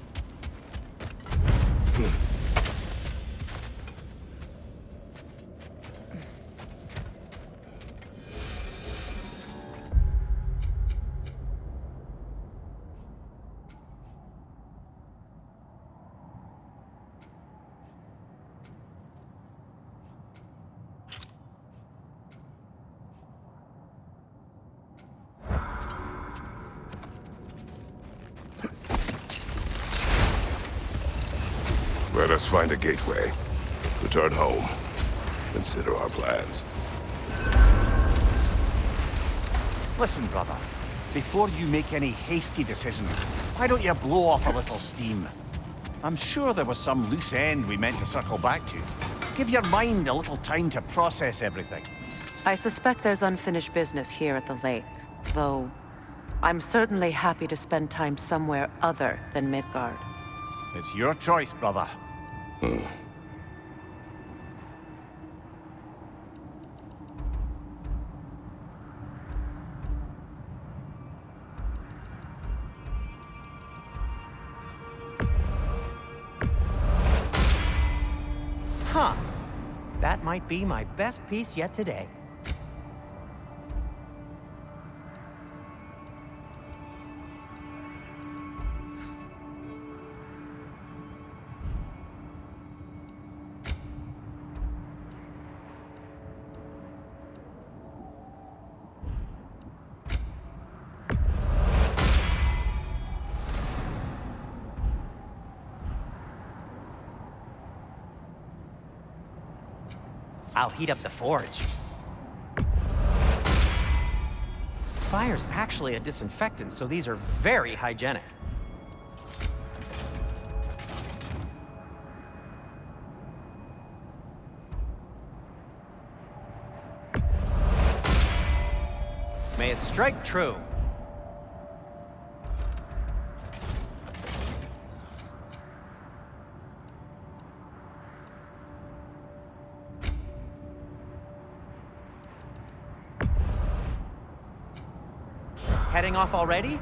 Speaker 6: Let us find a gateway. Return home. Consider our plans.
Speaker 5: Listen, brother. Before you make any hasty decisions, why don't you blow off a little steam? I'm sure there was some loose end we meant to circle back to. Give your mind a little time to process everything.
Speaker 2: I suspect there's unfinished business here at the lake, though I'm certainly happy to spend time somewhere other than Midgard.
Speaker 5: It's your choice, brother.
Speaker 7: Huh. That might be my best piece yet today. I'll heat up the forge. Fire's actually a disinfectant, so these are very hygienic. May it strike true. Heading off already?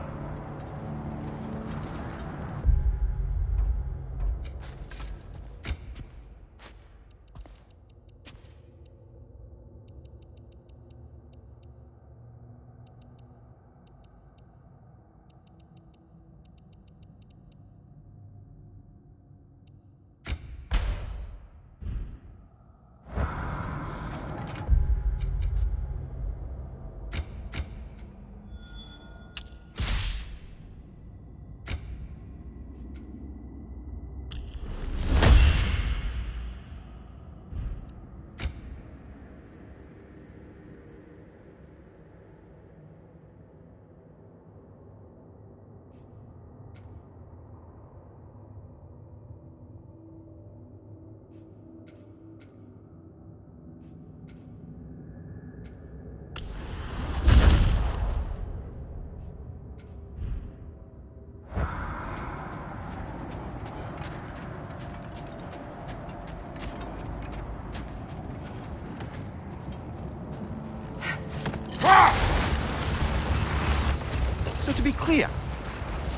Speaker 5: So to be clear,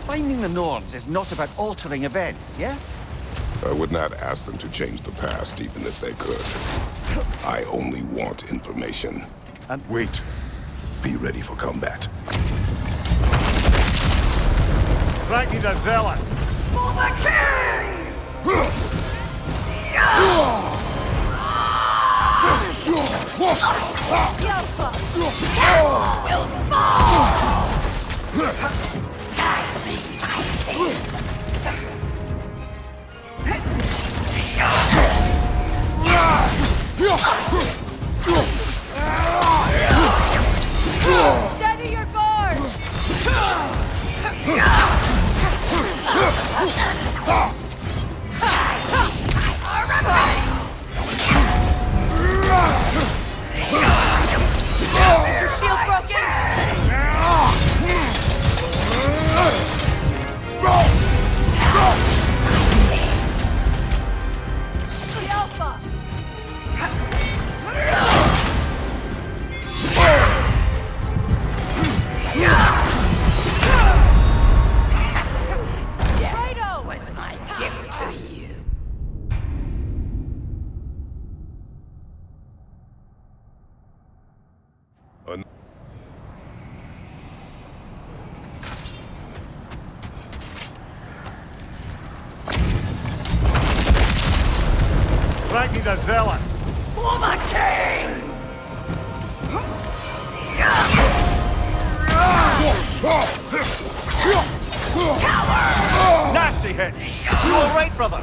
Speaker 5: finding the Norns is not about altering events, yeah?
Speaker 6: I would not ask them to change the past, even if they could. I only want information.
Speaker 5: And
Speaker 6: wait. Be ready for combat.
Speaker 5: Frankie the Zealous!
Speaker 8: For the king! Will fall! Guide me, my king!
Speaker 2: Steady your guard! Is your shield broken? The Alpha! Kratos was my gift to you.
Speaker 5: Frankie the Zealous!
Speaker 8: For the king!
Speaker 5: Nasty hit! You alright, brother?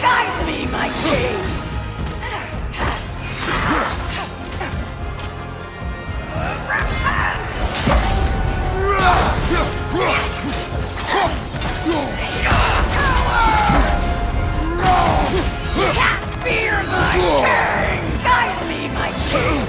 Speaker 8: Guide me, my king! Fear my king! Guide me, my king!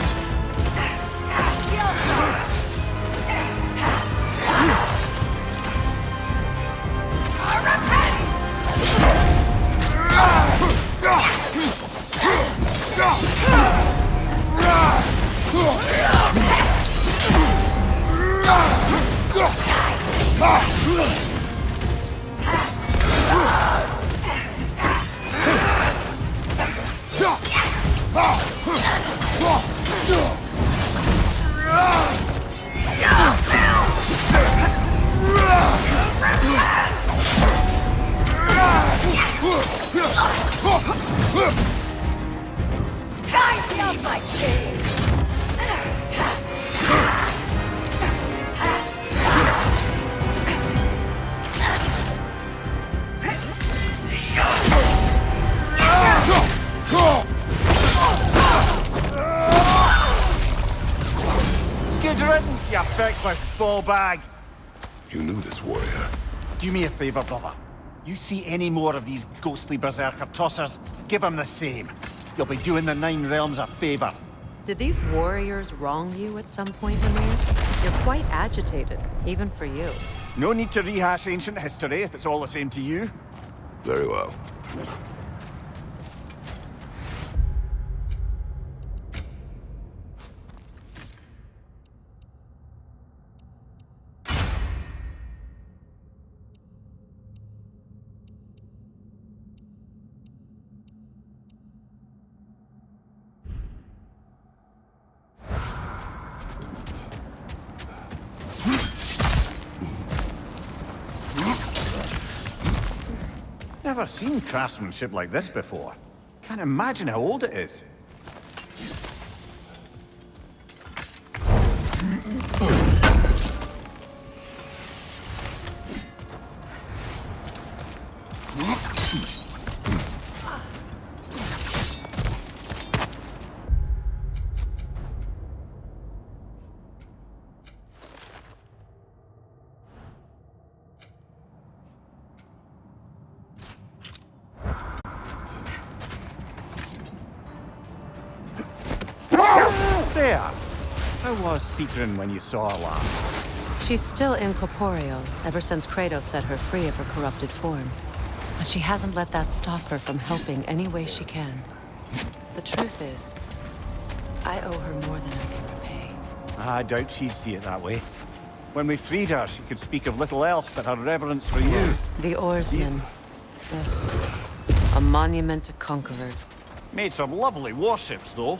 Speaker 5: Good riddance, you feckless ball bag.
Speaker 6: You knew this warrior.
Speaker 5: Do me a favor, brother. You see any more of these ghostly berserker tossers, give them the same. You'll be doing the Nine Realms a favor.
Speaker 2: Did these warriors wrong you at some point, Emir? You're quite agitated, even for you.
Speaker 5: No need to rehash ancient history if it's all the same to you.
Speaker 6: Very well.
Speaker 5: Never seen craftsmanship like this before. Can't imagine how old it is. There! How was Sigrun when you saw her last?
Speaker 2: She's still incorporeal, ever since Kratos set her free of her corrupted form. But she hasn't let that stop her from helping any way she can. The truth is, I owe her more than I can repay.
Speaker 5: I doubt she'd see it that way. When we freed her, she could speak of little else but her reverence for you.
Speaker 2: The oarsmen. Ugh. A monument to conquerors.
Speaker 5: Made some lovely warships, though.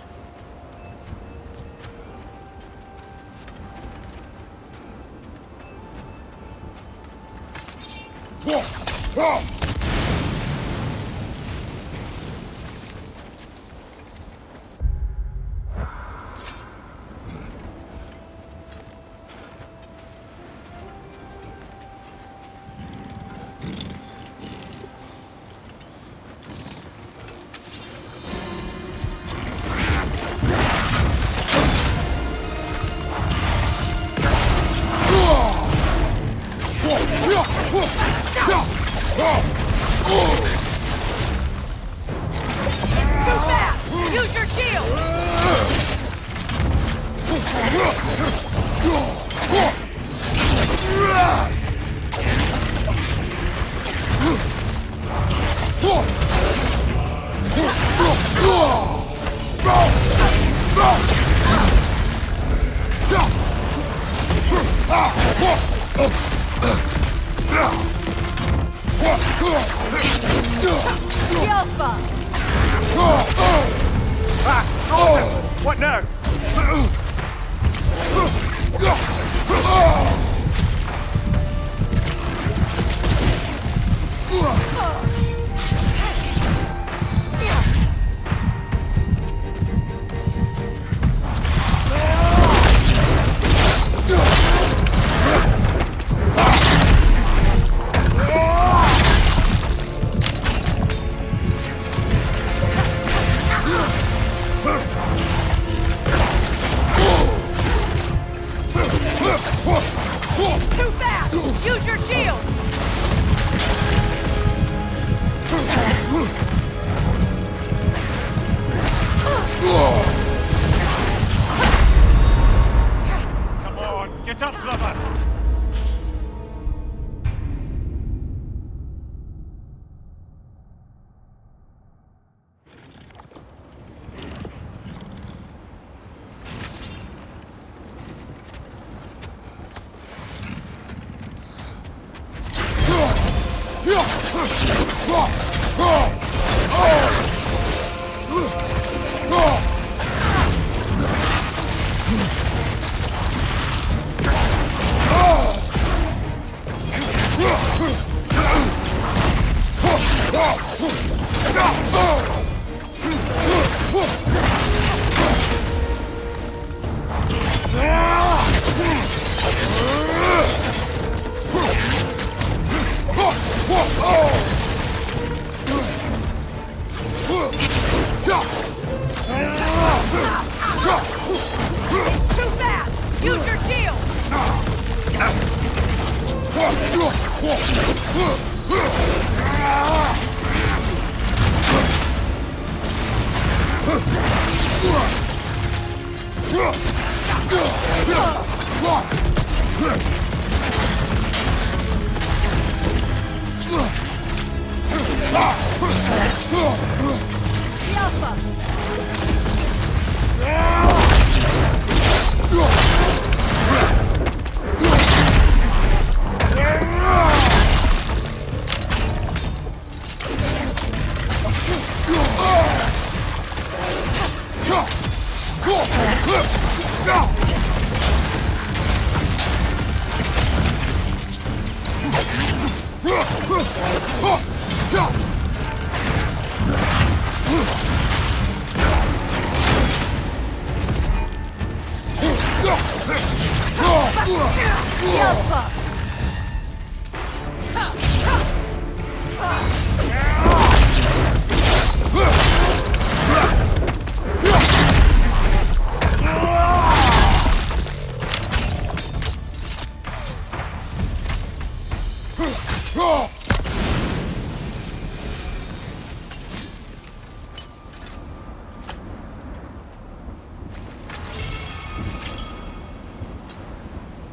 Speaker 8: Use your shield!
Speaker 5: What now?
Speaker 8: Too fast! Use your shield!
Speaker 5: Come on, get up, brother!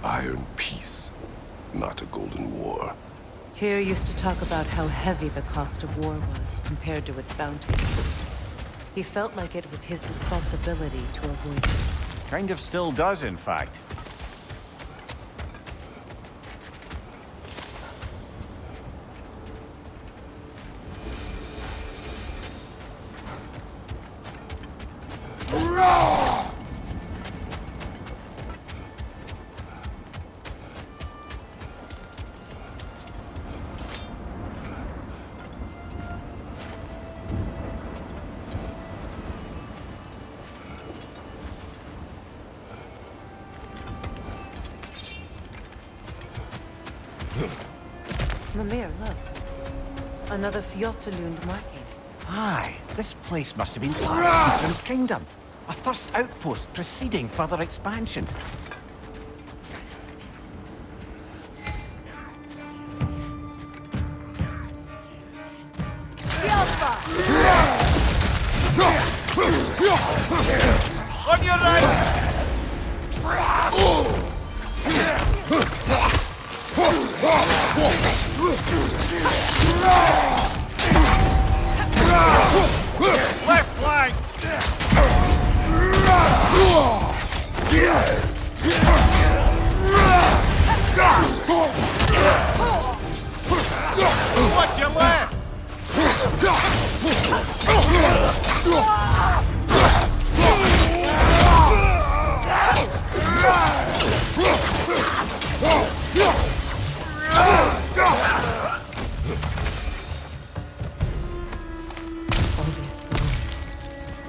Speaker 6: Iron peace, not a golden war.
Speaker 2: Tyr used to talk about how heavy the cost of war was compared to its bounty. He felt like it was his responsibility to avoid it.
Speaker 5: Kind of still does, in fact.
Speaker 2: Mimir, look. Another Fjotalund marking.
Speaker 5: Aye, this place must have been Sigmund's kingdom. A first outpost preceding further expansion.
Speaker 9: On your right!
Speaker 5: Left flank! Watch your left!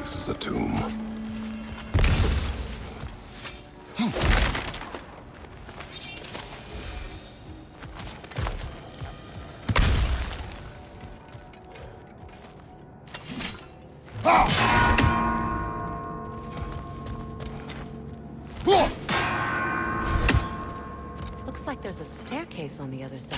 Speaker 6: This is a tomb.
Speaker 2: Looks like there's a staircase on the other side.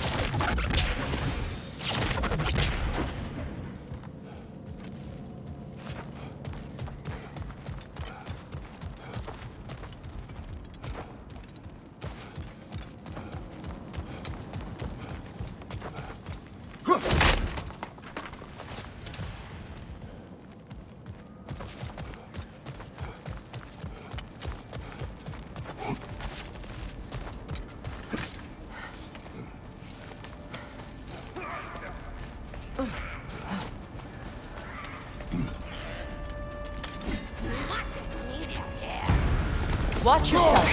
Speaker 2: Watch yourself.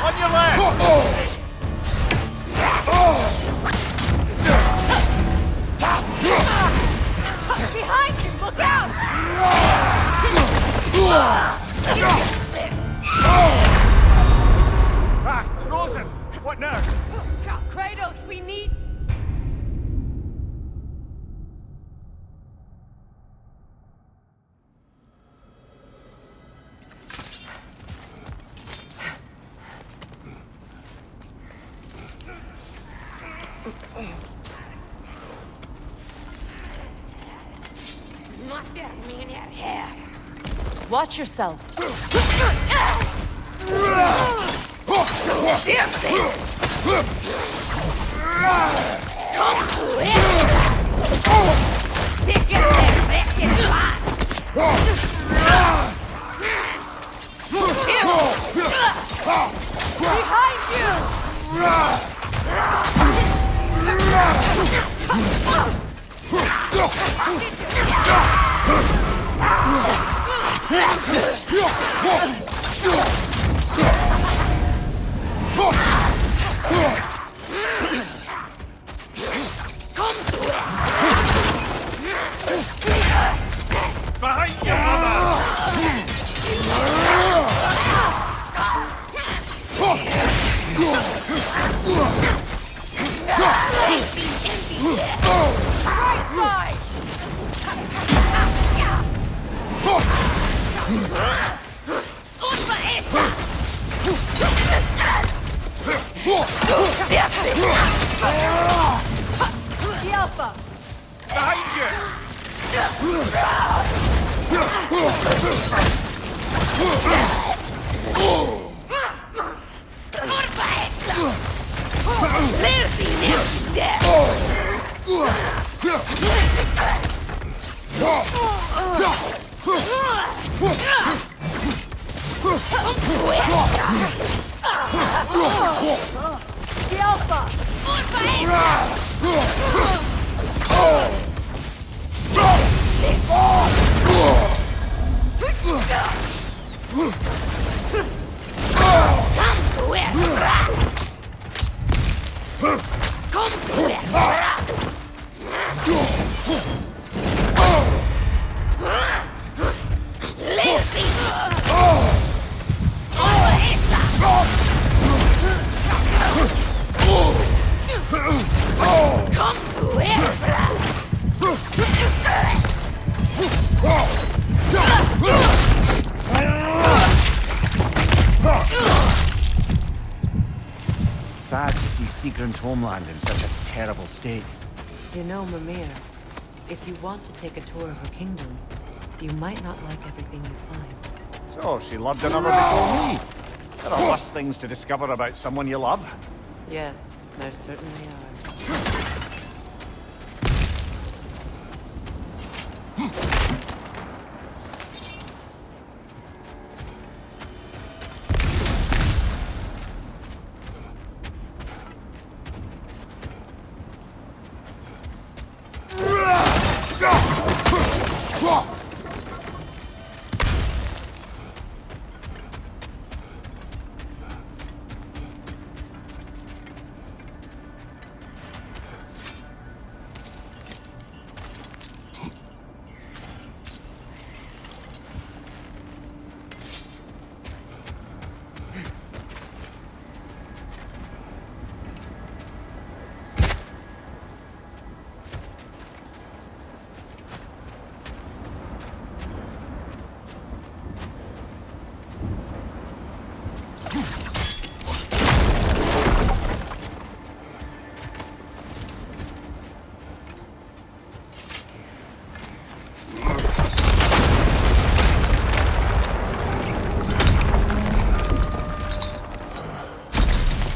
Speaker 9: On your left!
Speaker 8: Behind you! Look out!
Speaker 5: Frozen! What now?
Speaker 8: Kratos, we need...
Speaker 2: Watch yourself.
Speaker 8: Behind you!
Speaker 5: Behind you, brother!
Speaker 8: Right side! The Alpha!
Speaker 5: Behind you!
Speaker 8: The Alpha!
Speaker 5: Sad to see Sigurd's homeland in such a terrible state.
Speaker 2: You know, Mimir, if you want to take a tour of her kingdom, you might not like everything you find.
Speaker 5: So, she loved another before me. There are worse things to discover about someone you love.
Speaker 2: Yes, there certainly are.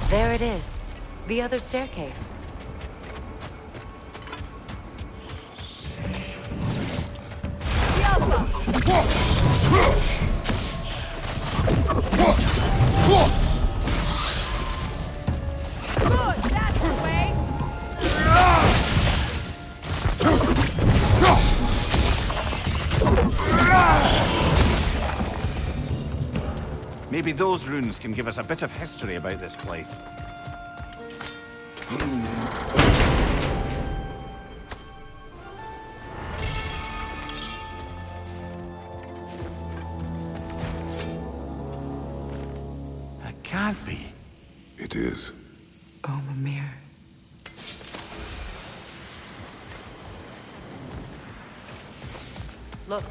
Speaker 2: There it is. The other staircase.
Speaker 8: Good, that's the way!
Speaker 5: Maybe those runes can give us a bit of history about this place. That can't be.
Speaker 6: It is.
Speaker 2: Oh, Mimir. Look,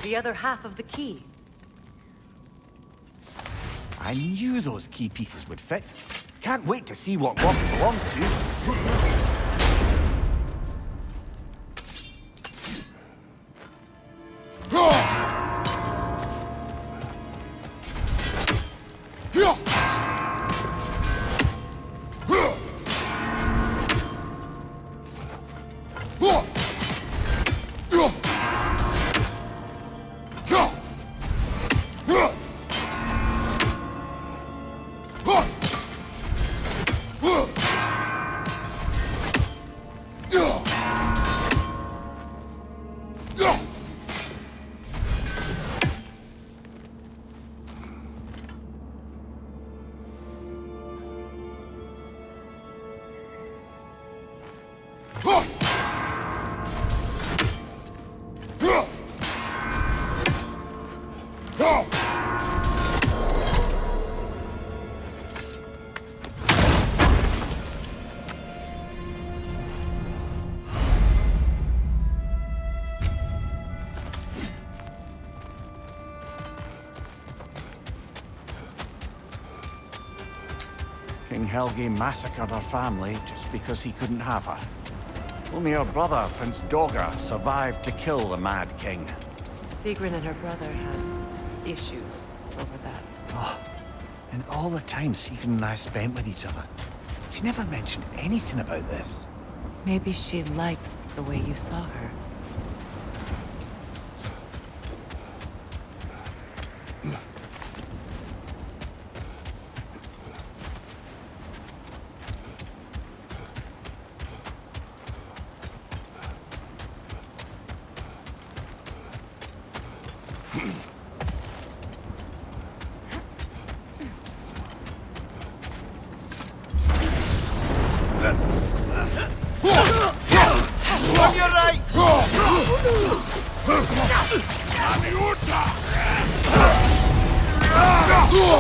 Speaker 2: the other half of the key.
Speaker 5: I knew those key pieces would fit. Can't wait to see what lock it belongs to. King Helgi massacred her family just because he couldn't have her. Only her brother, Prince Dogger, survived to kill the Mad King.
Speaker 2: Sigrun and her brother had issues over that.
Speaker 5: Oh, and all the time Sigrun and I spent with each other, she never mentioned anything about this.
Speaker 2: Maybe she liked the way you saw her.
Speaker 5: On your right!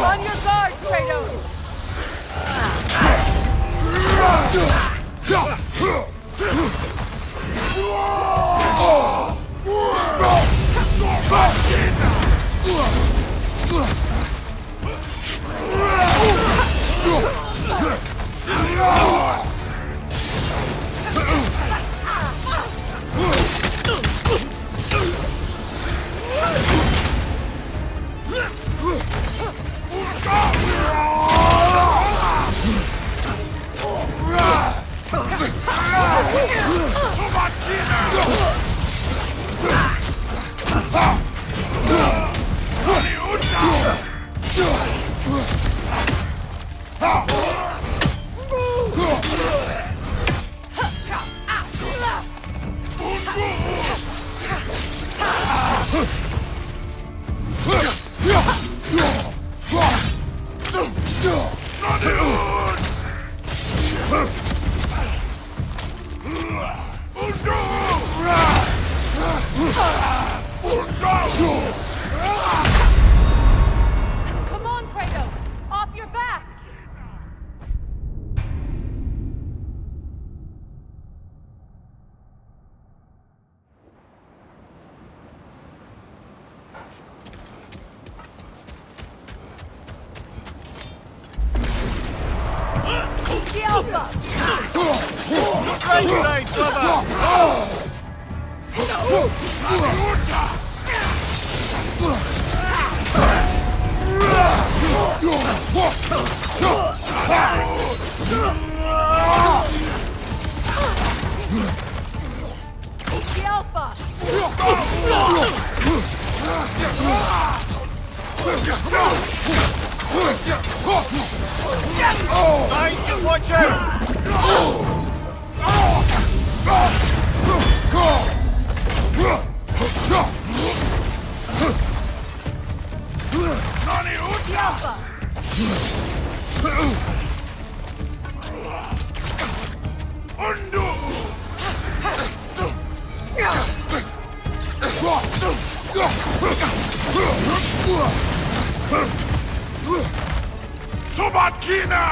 Speaker 8: On your guard, Kratos! Come on, Kratos! Off your back! The Alpha!
Speaker 5: Right side, brother!
Speaker 8: The Alpha!
Speaker 5: Mind you, watch out!
Speaker 8: The Alpha!
Speaker 3: Sobatkina!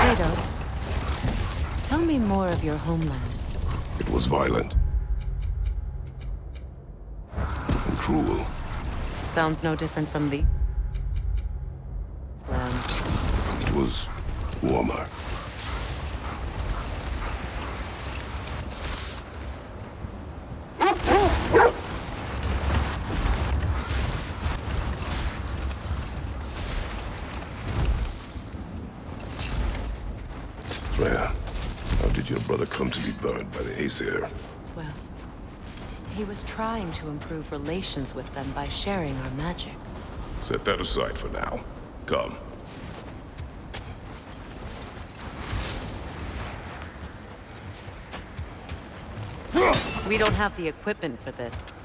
Speaker 2: Kratos, tell me more of your homeland.
Speaker 6: It was violent. And cruel.
Speaker 2: Sounds no different from the land.
Speaker 6: It was warmer. Freya, how did your brother come to be burned by the Aesir?
Speaker 2: Well, he was trying to improve relations with them by sharing our magic.
Speaker 6: Set that aside for now. Come.
Speaker 2: We don't have the equipment for this.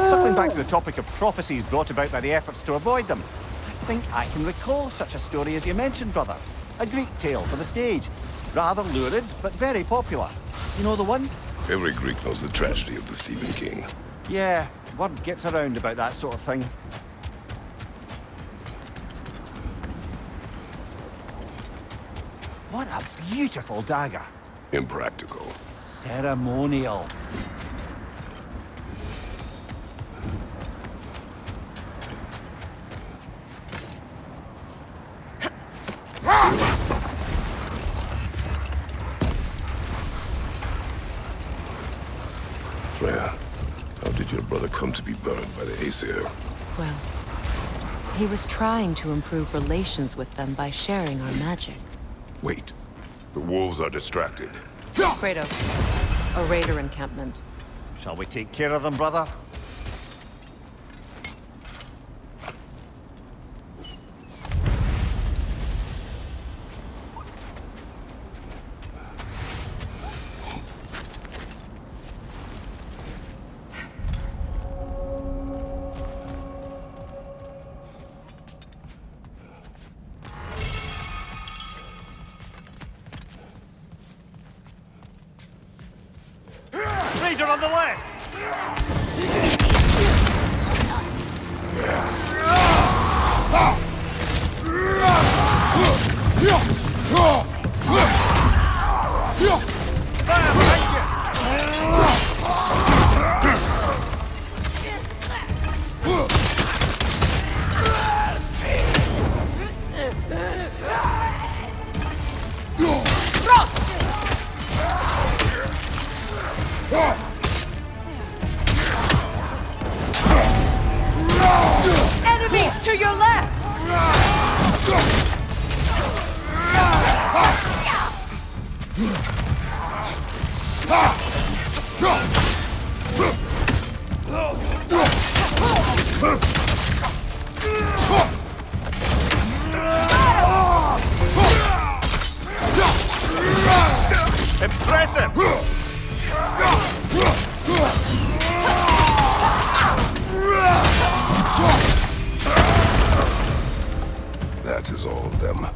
Speaker 5: Circling back to the topic of prophecies brought about by the efforts to avoid them, I think I can recall such a story as you mentioned, brother. A Greek tale for the stage. Rather lurid, but very popular. You know the one?
Speaker 6: Every Greek knows the tragedy of the Theban king.
Speaker 5: Yeah, word gets around about that sort of thing. What a beautiful dagger.
Speaker 6: Impractical.
Speaker 5: Ceremonial.
Speaker 6: Freya, how did your brother come to be burned by the Aesir?
Speaker 2: Well, he was trying to improve relations with them by sharing our magic.
Speaker 6: Wait. The wolves are distracted.
Speaker 2: Kratos, a raider encampment.
Speaker 5: Shall we take care of them, brother? Raider on the left!
Speaker 8: Enemies to your left!
Speaker 5: Impressive!
Speaker 6: That is all of them.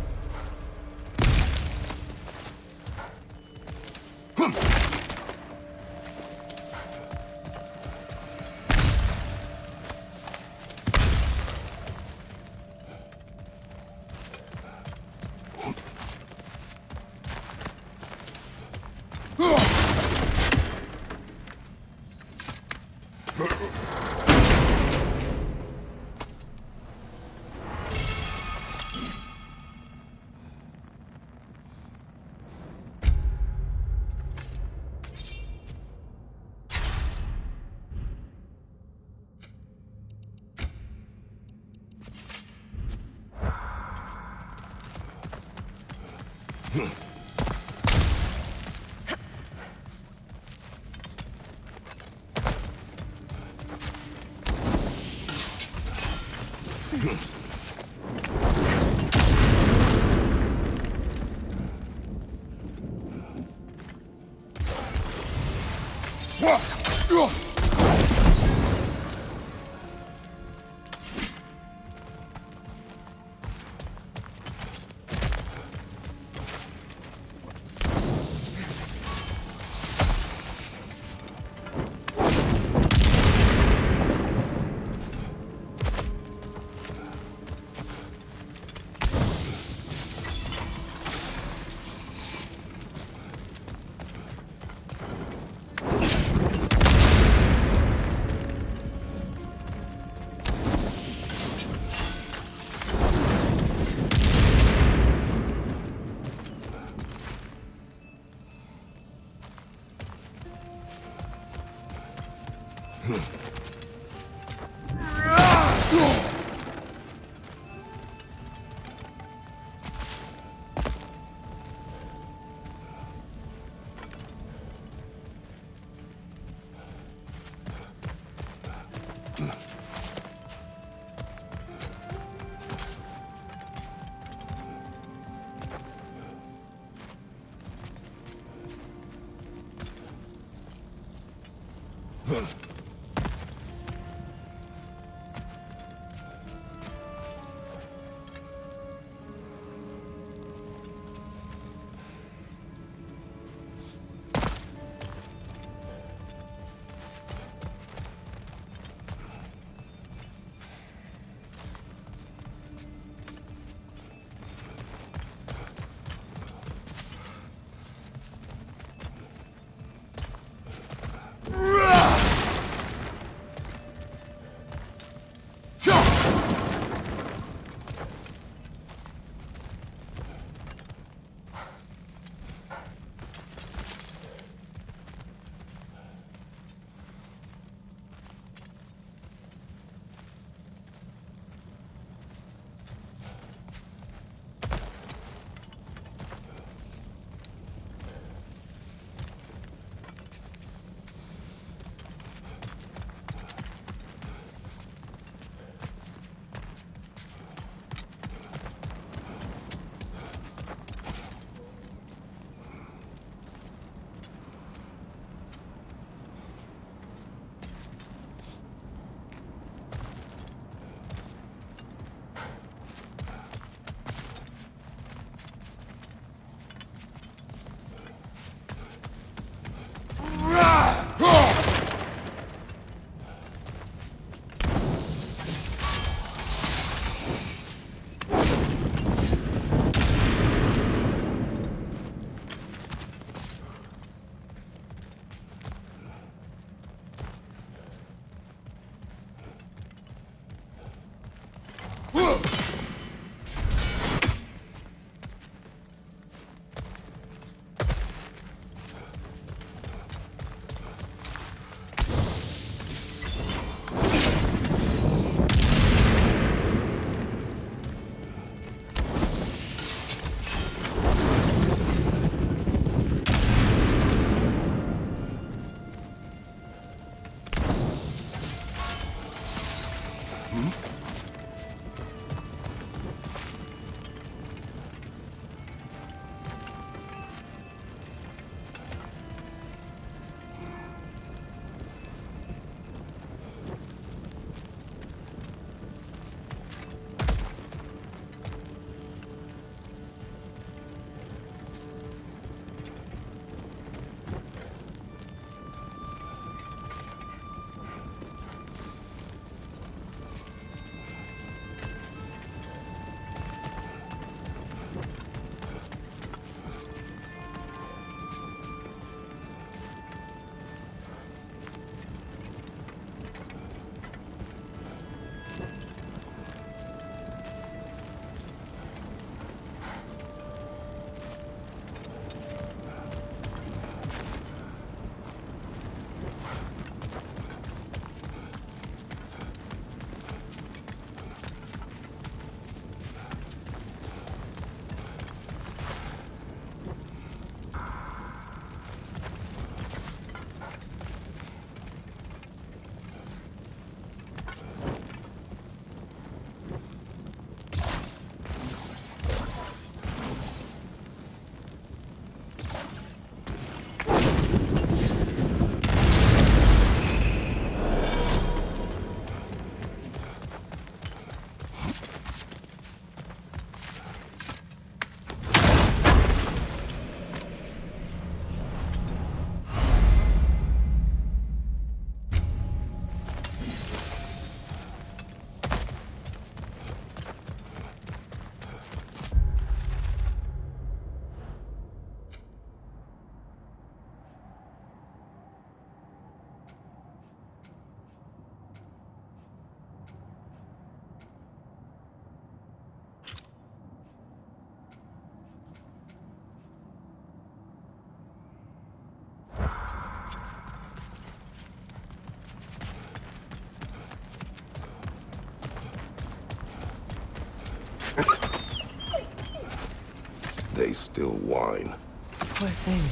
Speaker 6: still whine.
Speaker 2: Poor things.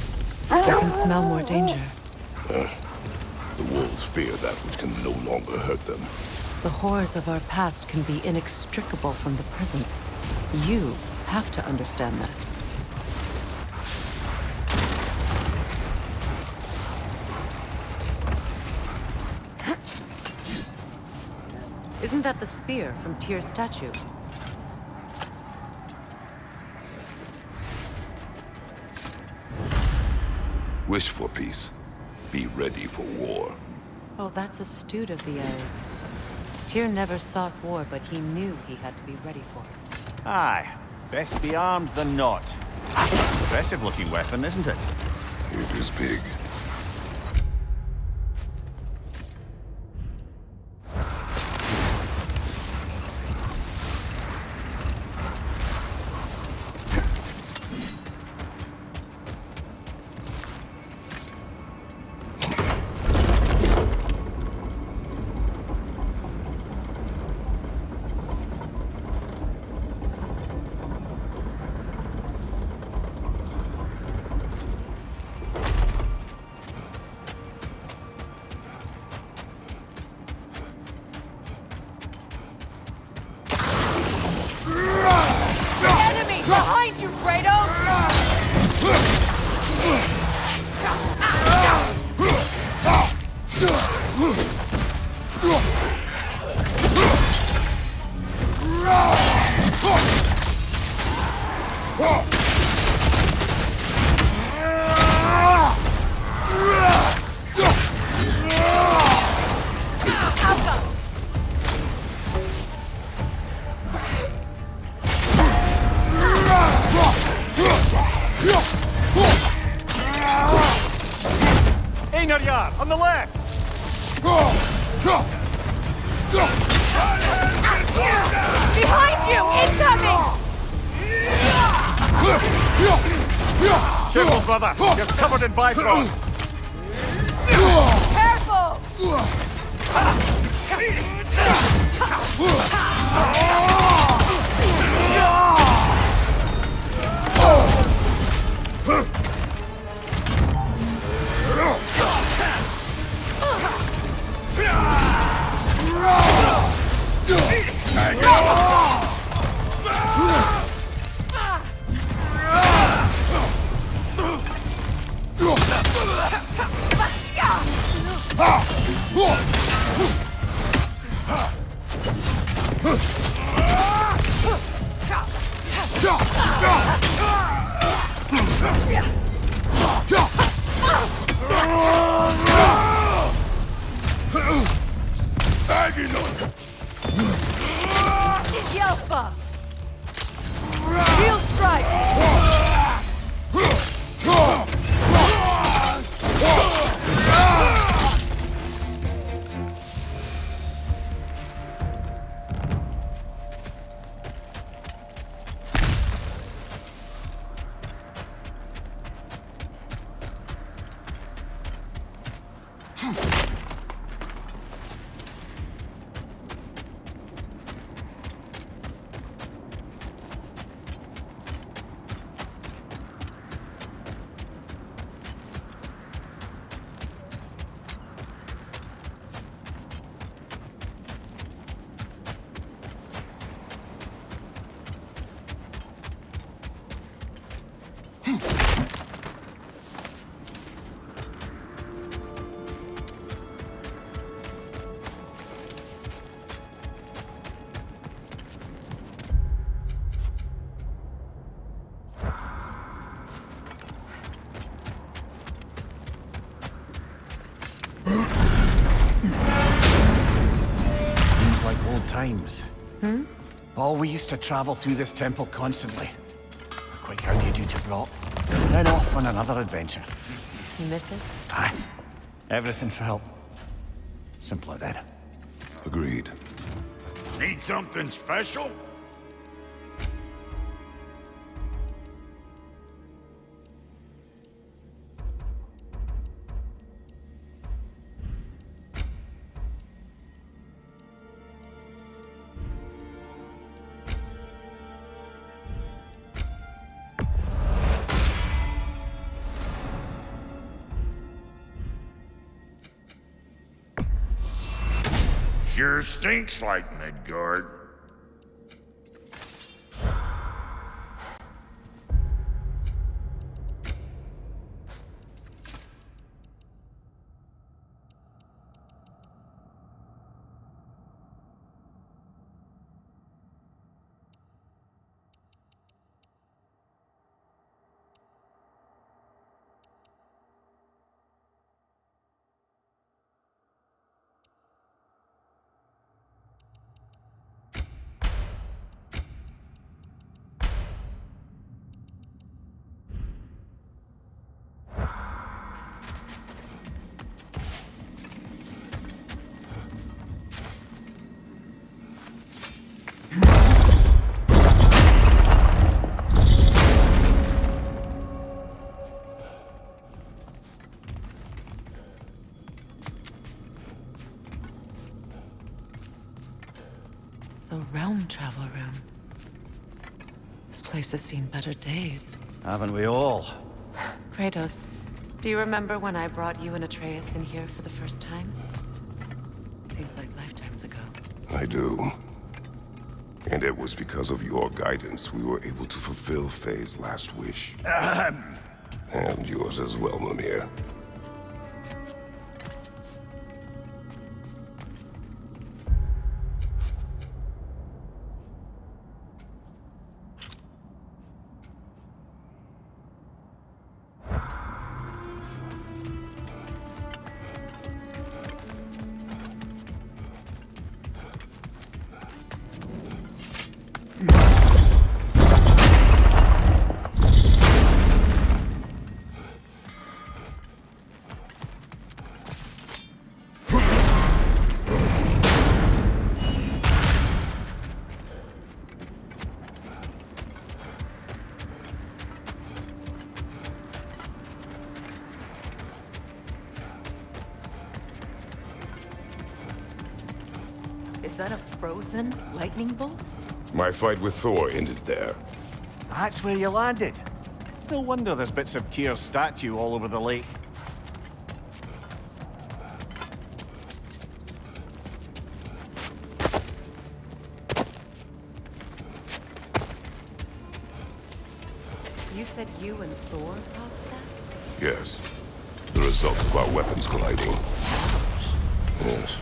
Speaker 2: They can smell more danger.
Speaker 6: The wolves fear that which can no longer hurt them.
Speaker 2: The horrors of our past can be inextricable from the present. You have to understand that. Isn't that the spear from Tyr's statue?
Speaker 6: Wish for peace. Be ready for war.
Speaker 2: Oh, that's astute of the elves. Tyr never sought war, but he knew he had to be ready for it.
Speaker 5: Aye. Best be armed than not. Impressive-looking weapon, isn't it?
Speaker 6: It is big.
Speaker 8: Behind you, Kratos!
Speaker 5: Einarjar, on the left!
Speaker 8: Behind you! Incoming!
Speaker 5: Careful, brother! You're covered in bifrost!
Speaker 8: Careful! Yelpa! Shield strike!
Speaker 5: Times. Oh, we used to travel through this temple constantly. Quite how do you do to Brock? Then off on another adventure.
Speaker 2: You miss it?
Speaker 5: Aye. Everything for help. Simpler then.
Speaker 6: Agreed.
Speaker 3: Need something special? Sure stinks like Midgard.
Speaker 2: The realm travel room. This place has seen better days.
Speaker 5: Haven't we all?
Speaker 2: Kratos, do you remember when I brought you and Atreus in here for the first time? Seems like lifetimes ago.
Speaker 6: I do. And it was because of your guidance we were able to fulfill Faye's last wish. And yours as well, Mimir.
Speaker 2: Is that a frozen lightning bolt?
Speaker 6: My fight with Thor ended there.
Speaker 5: That's where you landed. No wonder there's bits of Tyr's statue all over the lake.
Speaker 2: You said you and Thor caused that?
Speaker 6: Yes. The result of our weapons colliding. Yes.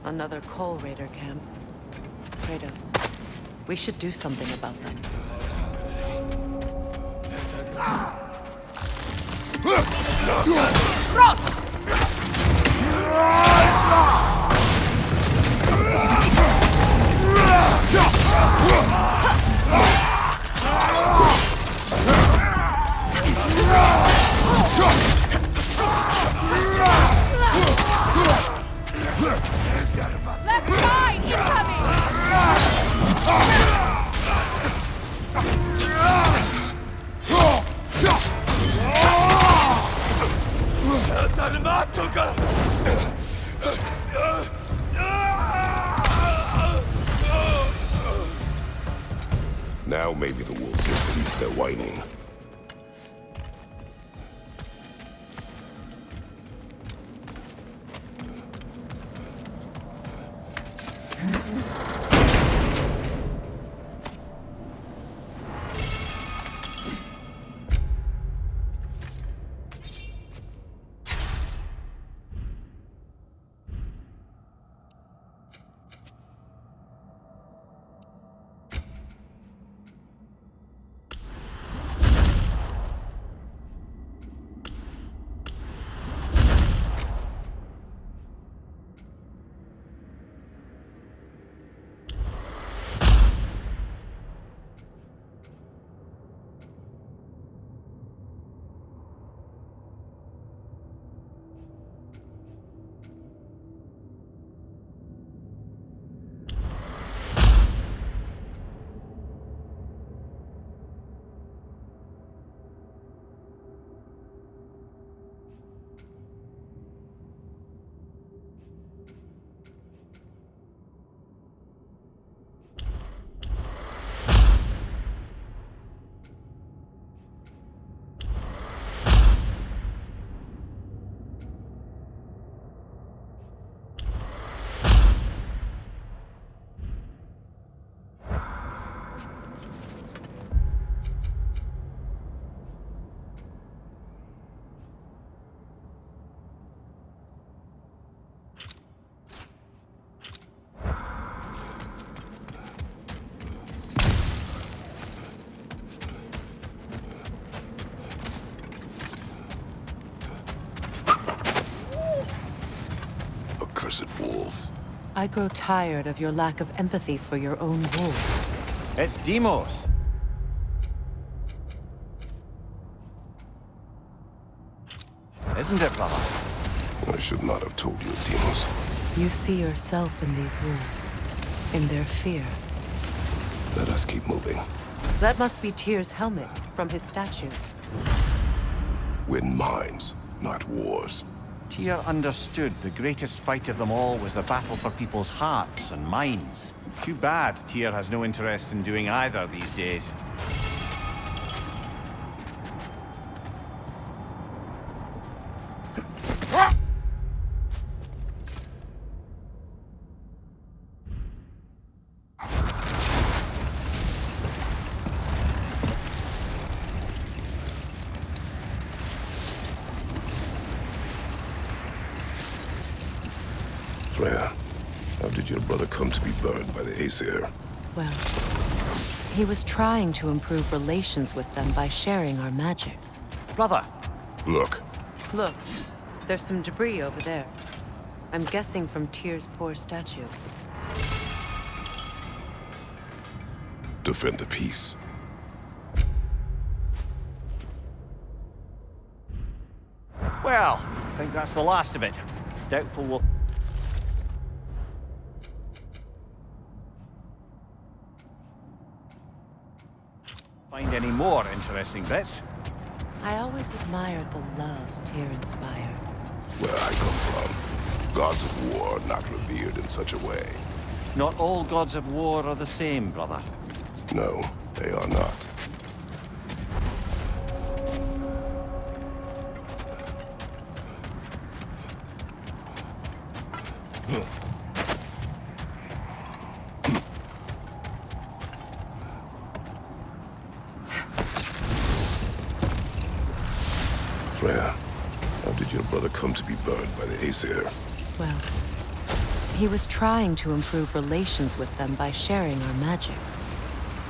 Speaker 2: Another Coal Raider camp. Kratos, we should do something about them.
Speaker 8: Left side, incoming!
Speaker 6: Now maybe the wolves will cease their whining. accursed wolves.
Speaker 2: I grow tired of your lack of empathy for your own wolves.
Speaker 5: It's Demos. Isn't it, brother?
Speaker 6: I should not have told you, Demos.
Speaker 2: You see yourself in these wolves, in their fear.
Speaker 6: Let us keep moving.
Speaker 2: That must be Tyr's helmet from his statue.
Speaker 6: Win minds, not wars.
Speaker 5: Tyr understood the greatest fight of them all was the battle for people's hearts and minds. Too bad Tyr has no interest in doing either these days.
Speaker 6: Freya, how did your brother come to be burned by the Aesir?
Speaker 2: Well, he was trying to improve relations with them by sharing our magic.
Speaker 5: Brother!
Speaker 6: Look,
Speaker 2: Look, there's some debris over there. I'm guessing from Tyr's poor statue.
Speaker 6: defend the peace.
Speaker 5: Well, I think that's the last of it. Doubtful we'll... find any more interesting bits.
Speaker 2: I always admired the love Tyr inspired.
Speaker 6: Where I come from, gods of war are not revered in such a way.
Speaker 5: Not all gods of war are the same, brother.
Speaker 6: No, they are not. Freya, how did your brother come to be burned by the Aesir?
Speaker 2: Well, he was trying to improve relations with them by sharing our magic.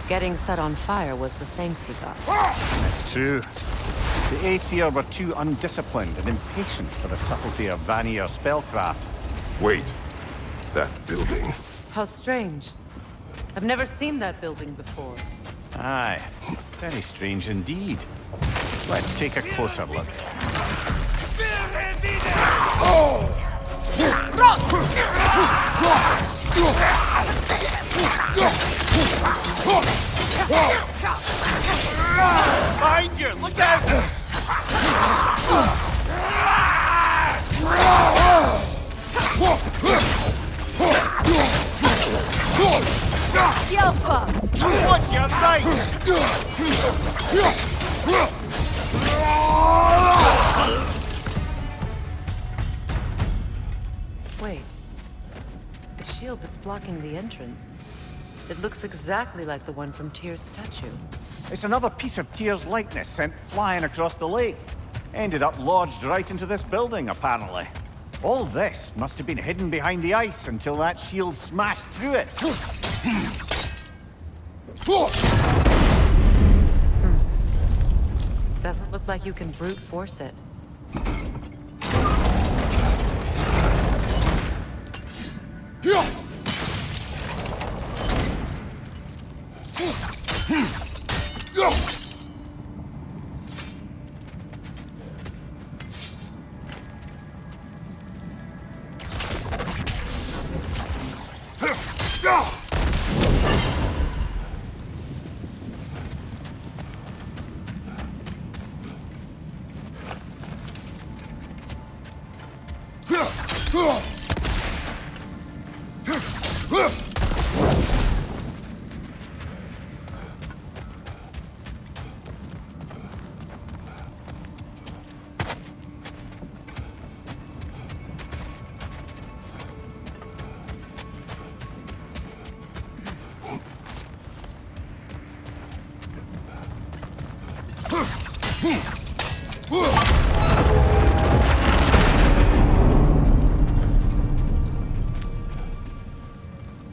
Speaker 2: Getting set on fire was the thanks he got.
Speaker 5: That's true. The Aesir were too undisciplined and impatient for the subtlety of Vanir spellcraft.
Speaker 6: Wait, that building.
Speaker 2: How strange. I've never seen that building before.
Speaker 5: Aye, very strange indeed. Let's take a closer look. Behind you! Look out! Watch your right!
Speaker 2: Wait. The shield that's blocking the entrance. It looks exactly like the one from Tyr's statue.
Speaker 5: It's another piece of Tyr's likeness sent flying across the lake. Ended up lodged right into this building, apparently. All this must have been hidden behind the ice until that shield smashed through it.
Speaker 2: Doesn't look like you can brute force it.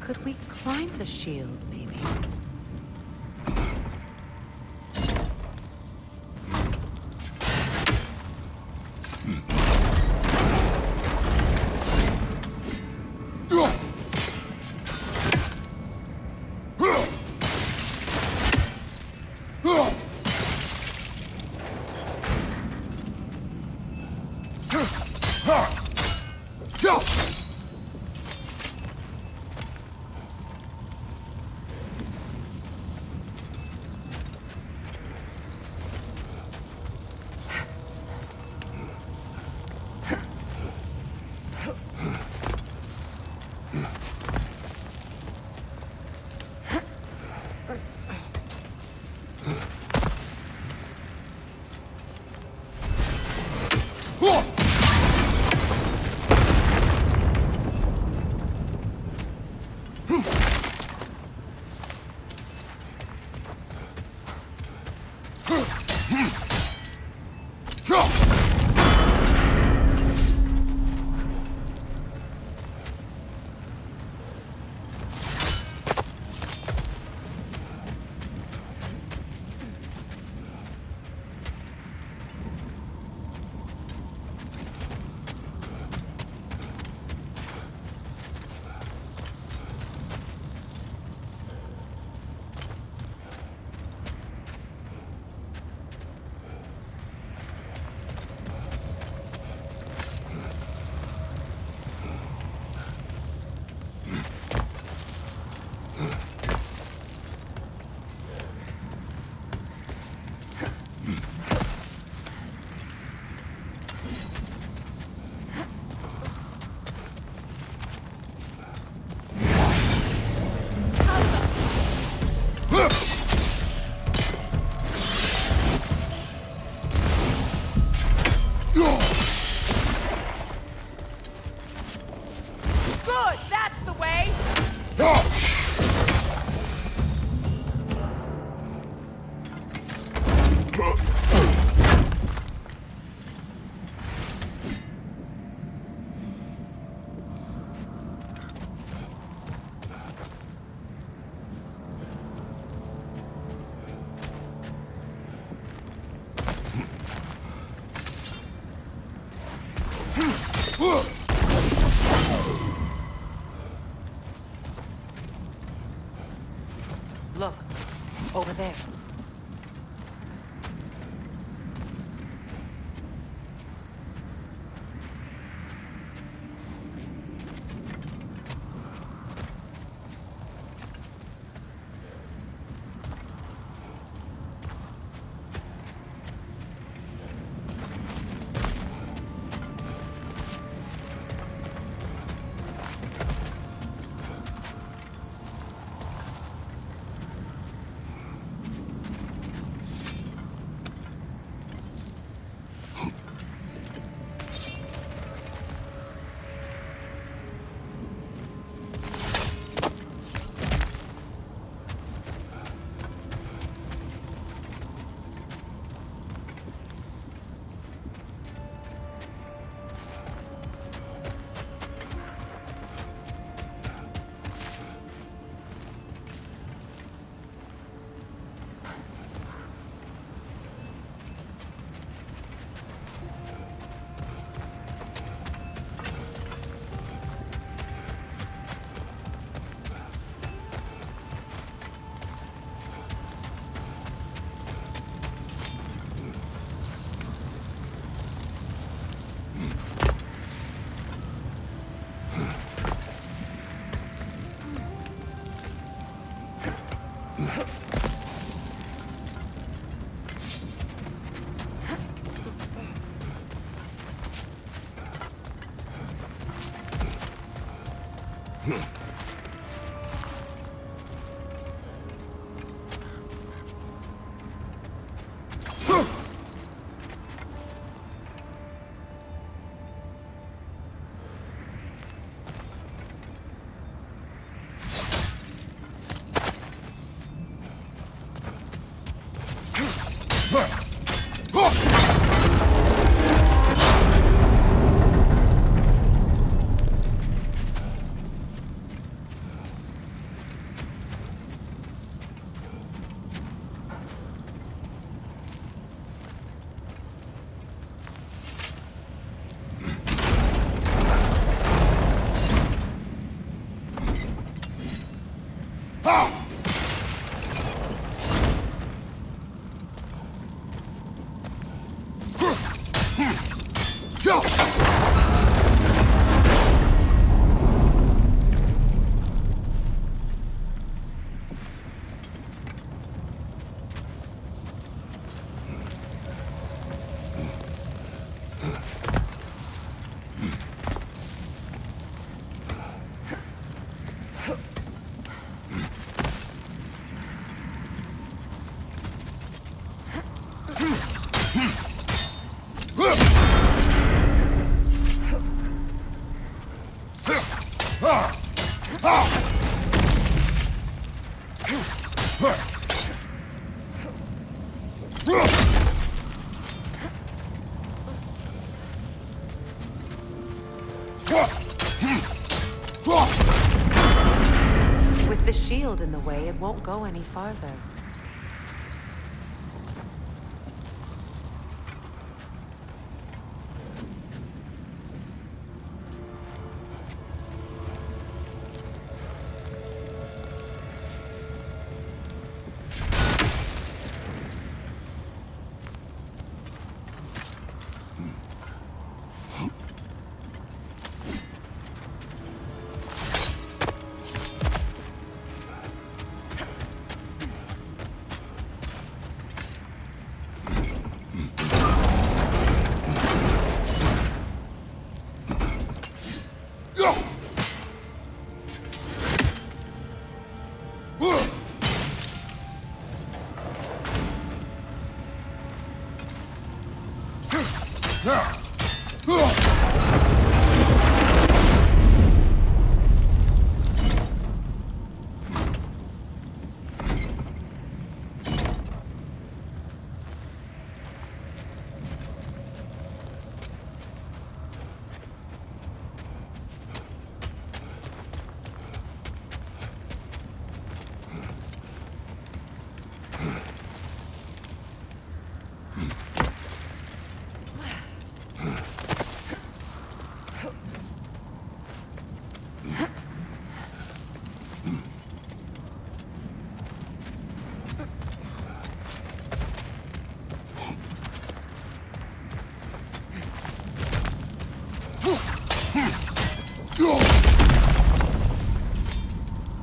Speaker 2: Could we climb the shield, maybe? Look, over there.
Speaker 6: Go!
Speaker 2: With the shield in the way, it won't go any farther.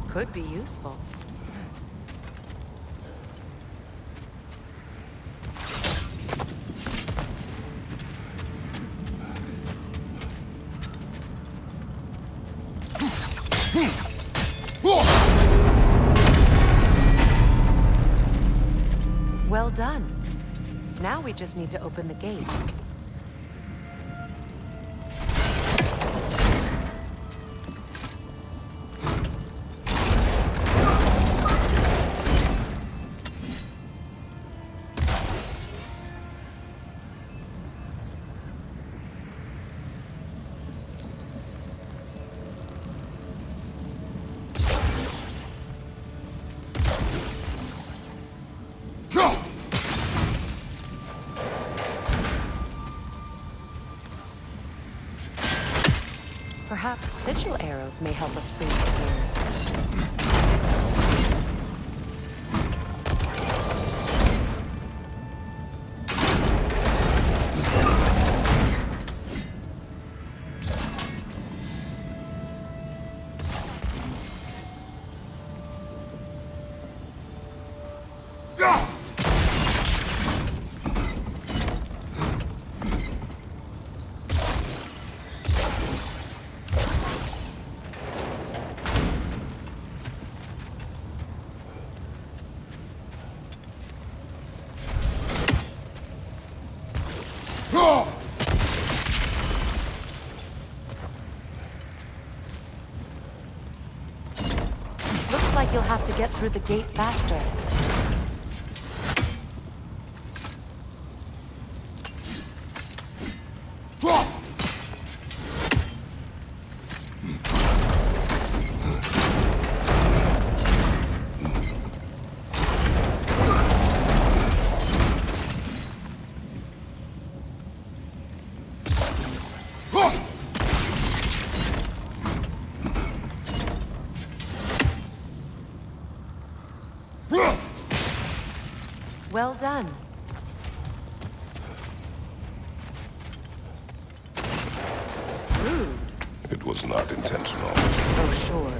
Speaker 2: Could be useful. Well done. Now we just need to open the gate. Perhaps sigil arrows may help us freeze the gears. Looks like you'll have to get through the gate faster. Well done. Rude.
Speaker 6: It was not intentional.
Speaker 2: Oh, sure.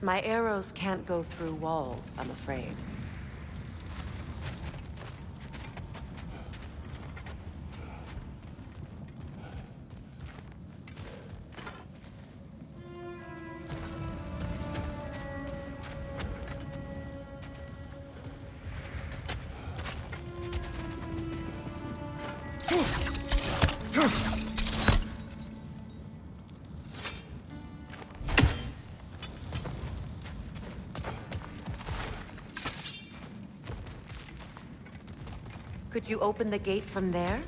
Speaker 2: My arrows can't go through walls, I'm afraid. Could you open the gate from there?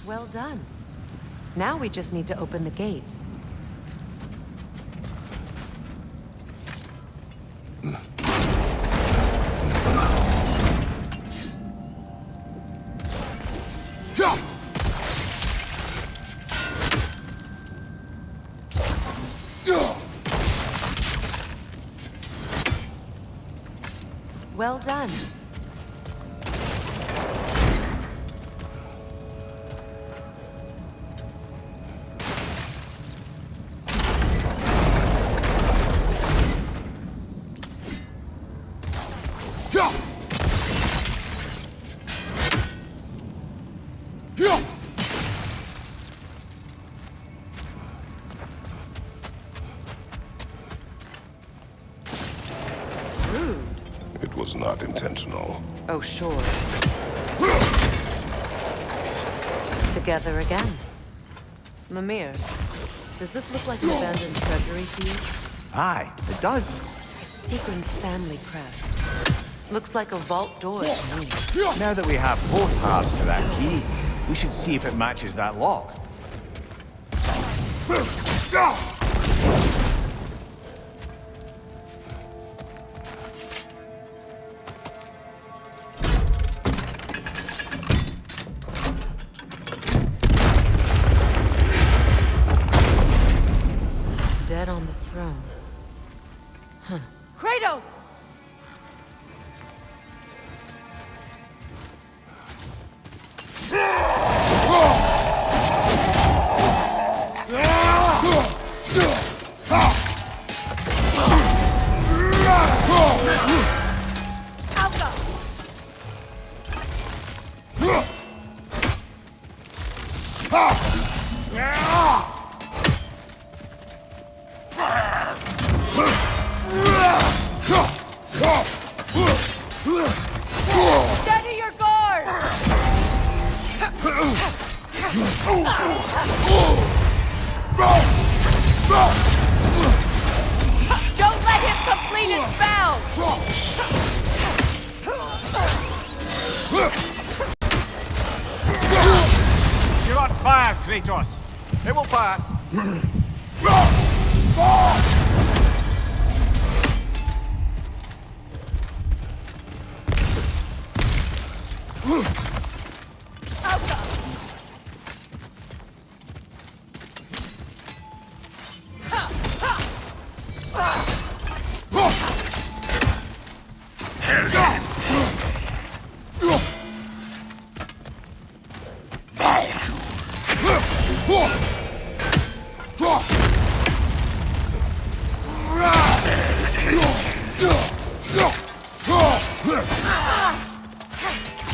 Speaker 2: Well done. Now we just need to open the gate. Well done.
Speaker 6: It was not intentional.
Speaker 2: Oh, sure. Together again. Mimir, does this look like an abandoned treasury to you?
Speaker 5: Aye, it does.
Speaker 2: It's Sigrun's family crest. Looks like a vault door to me.
Speaker 5: Now that we have both halves to that key, we should see if it matches that lock.
Speaker 2: Dead on the throne. Huh.
Speaker 8: Kratos! Steady your guard! Don't let him complete his spell!
Speaker 5: You're on fire, Kratos. It will pass.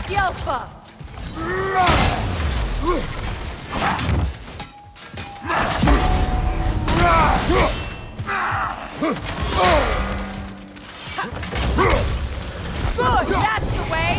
Speaker 8: Yelpa! Good, that's the way!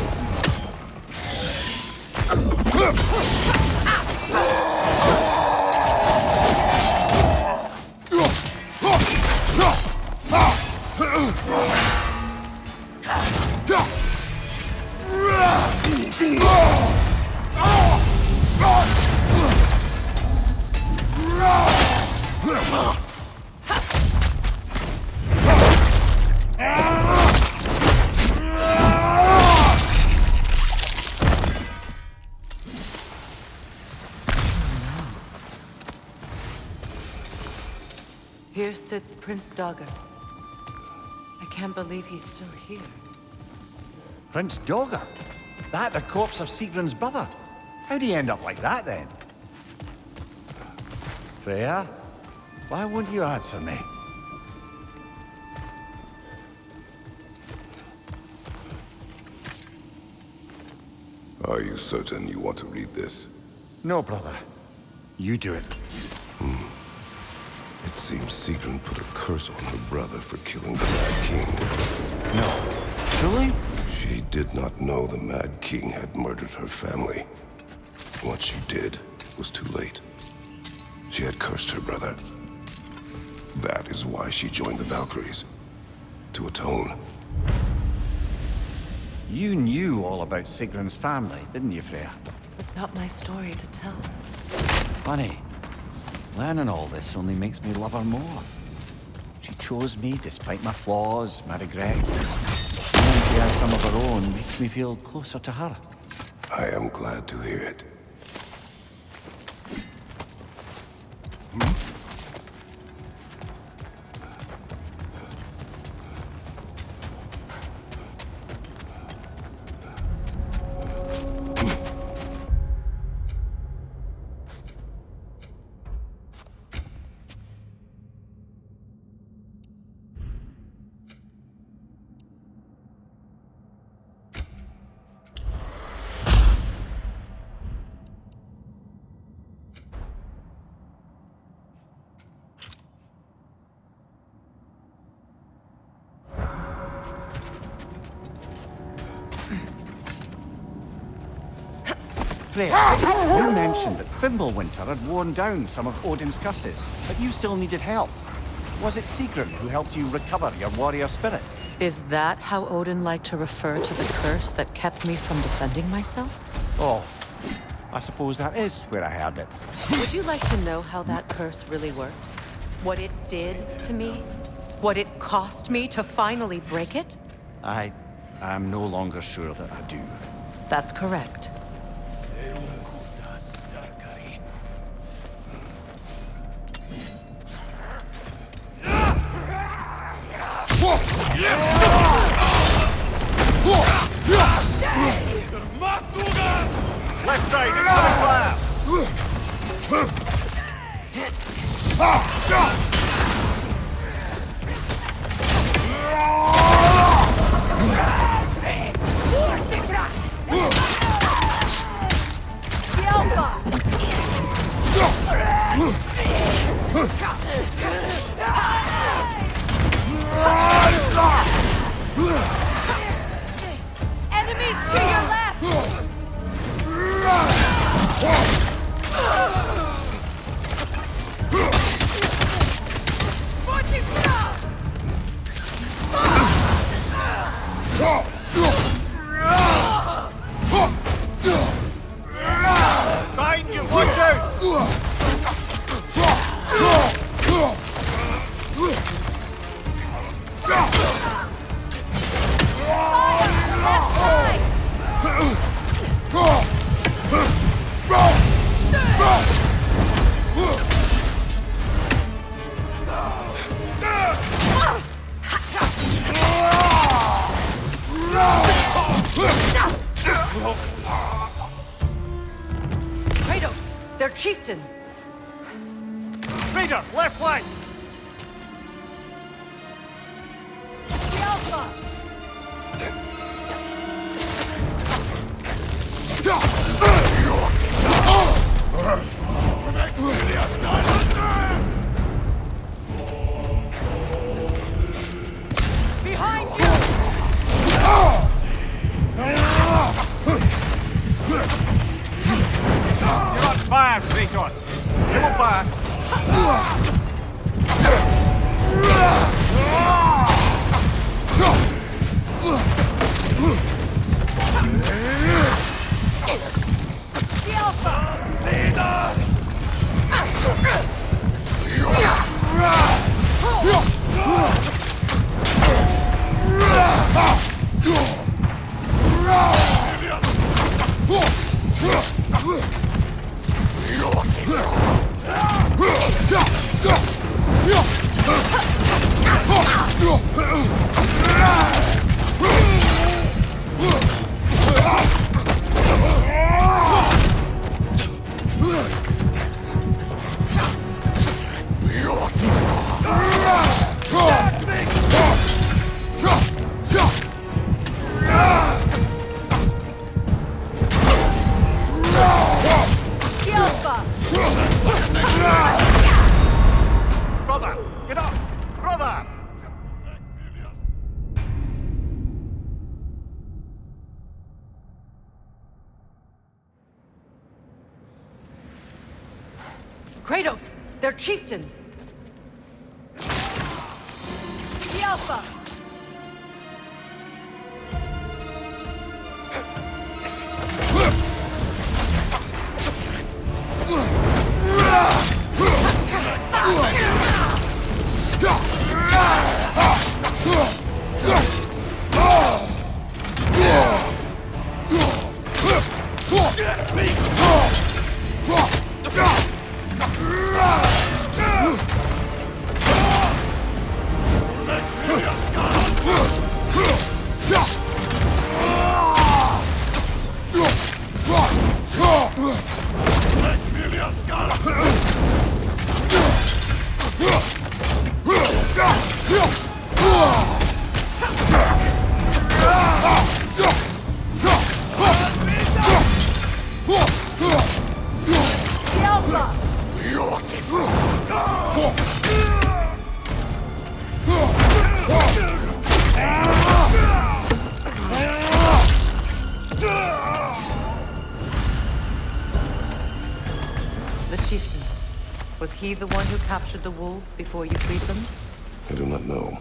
Speaker 2: Here sits Prince Dagger. I can't believe he's still here.
Speaker 5: Prince Dagger? That the corpse of Sigrun's brother? How'd he end up like that, then? Freya? Why won't you answer me?
Speaker 6: Are you certain you want to read this?
Speaker 5: No, brother. You do it.
Speaker 6: It seems Sigrun put a curse on her brother for killing the Mad King.
Speaker 5: No. Truly?
Speaker 6: She did not know the Mad King had murdered her family. What she did was too late. She had cursed her brother. That is why she joined the Valkyries. To atone.
Speaker 5: You knew all about Sigrun's family, didn't you, Freya?
Speaker 2: It's not my story to tell.
Speaker 5: Funny. Learning all this only makes me love her more. She chose me despite my flaws, my regrets. Knowing she has some of her own makes me feel closer to her.
Speaker 6: I am glad to hear it.
Speaker 5: Freya, you mentioned that Fimbulwinter had worn down some of Odin's curses, but you still needed help. Was it Sigrun who helped you recover your warrior spirit?
Speaker 2: Is that how Odin liked to refer to the curse that kept me from defending myself?
Speaker 5: Oh, I suppose that is where I heard it.
Speaker 2: Would you like to know how that curse really worked? What it did to me? What it cost me to finally break it?
Speaker 5: I'm no longer sure that I do.
Speaker 2: That's correct.
Speaker 5: Left side, incoming fire!
Speaker 8: Enemies to your left!
Speaker 5: Behind you, watch out!
Speaker 2: Kratos! Their chieftain!
Speaker 5: Raider, left flank!
Speaker 8: Behind you!
Speaker 5: You're on fire, Kratos! You will pass! Brother, get up! Brother!
Speaker 2: Kratos! Their chieftain! The Alpha! The chieftain. Was he the one who captured the wolves before you freed them?
Speaker 6: I do not know.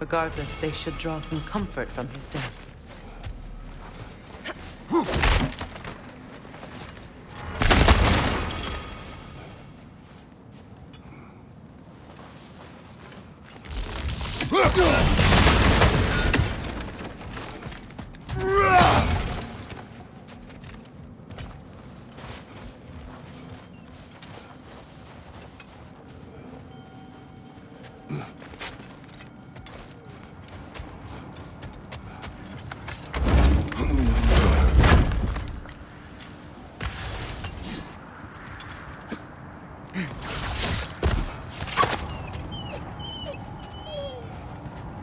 Speaker 2: Regardless, they should draw some comfort from his death.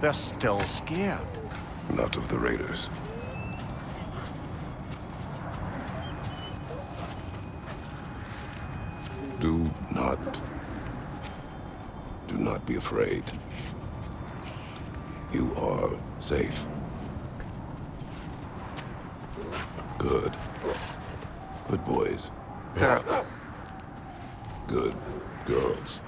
Speaker 5: They're still scared.
Speaker 6: Not of the raiders. Do not be afraid. You are safe. Good. Good boys.
Speaker 2: Girls.
Speaker 6: Good girls.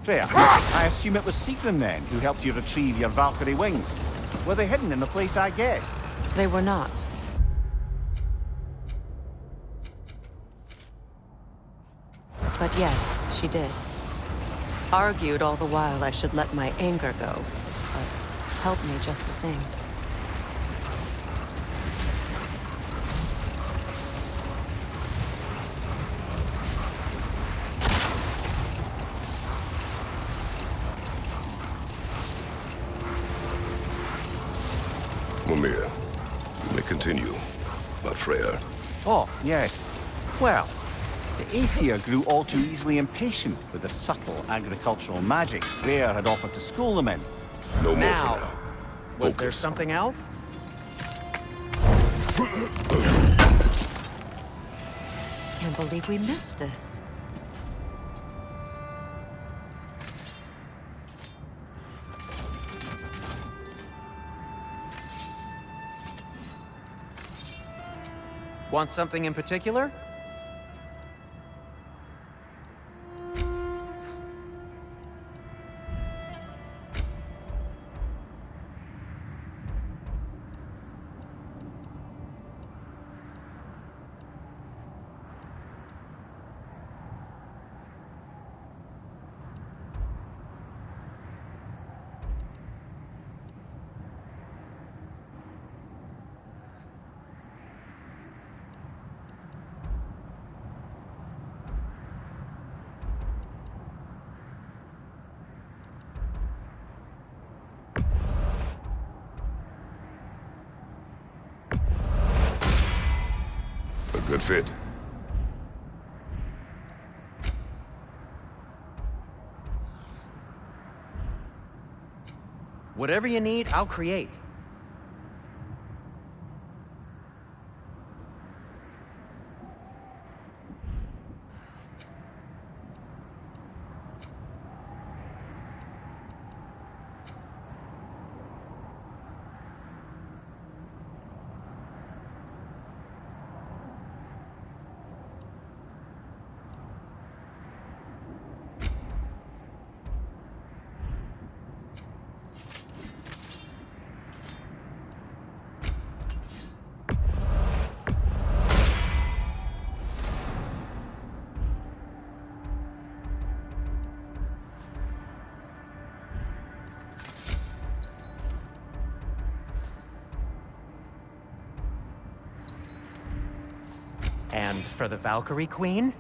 Speaker 5: Freya, I assume it was Sigrun then who helped you retrieve your Valkyrie wings. Were they hidden in the place I guessed?
Speaker 2: They were not. But yes, she did. Argued all the while I should let my anger go, but helped me just the same.
Speaker 6: Mimir, you may continue. About Freya.
Speaker 5: Oh, yes. Well, the Aesir grew all too easily impatient with the subtle agricultural magic Freya had offered to school them in.
Speaker 6: No more for
Speaker 7: Now,
Speaker 6: now.
Speaker 7: was there
Speaker 6: Focus.
Speaker 7: something else?
Speaker 2: Can't believe we missed this.
Speaker 7: Want something in particular?
Speaker 6: A good fit.
Speaker 7: Whatever you need, I'll create. And for the Valkyrie Queen?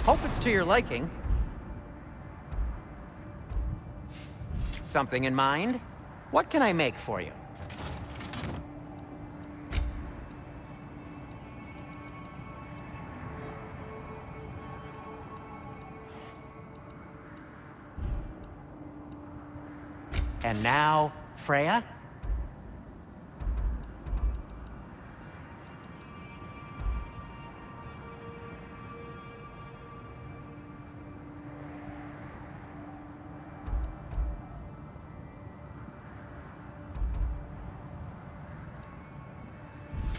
Speaker 7: Hope it's to your liking. Something in mind? What can I make for you? And now, Freya?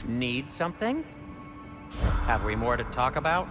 Speaker 7: Need something? Have we more to talk about?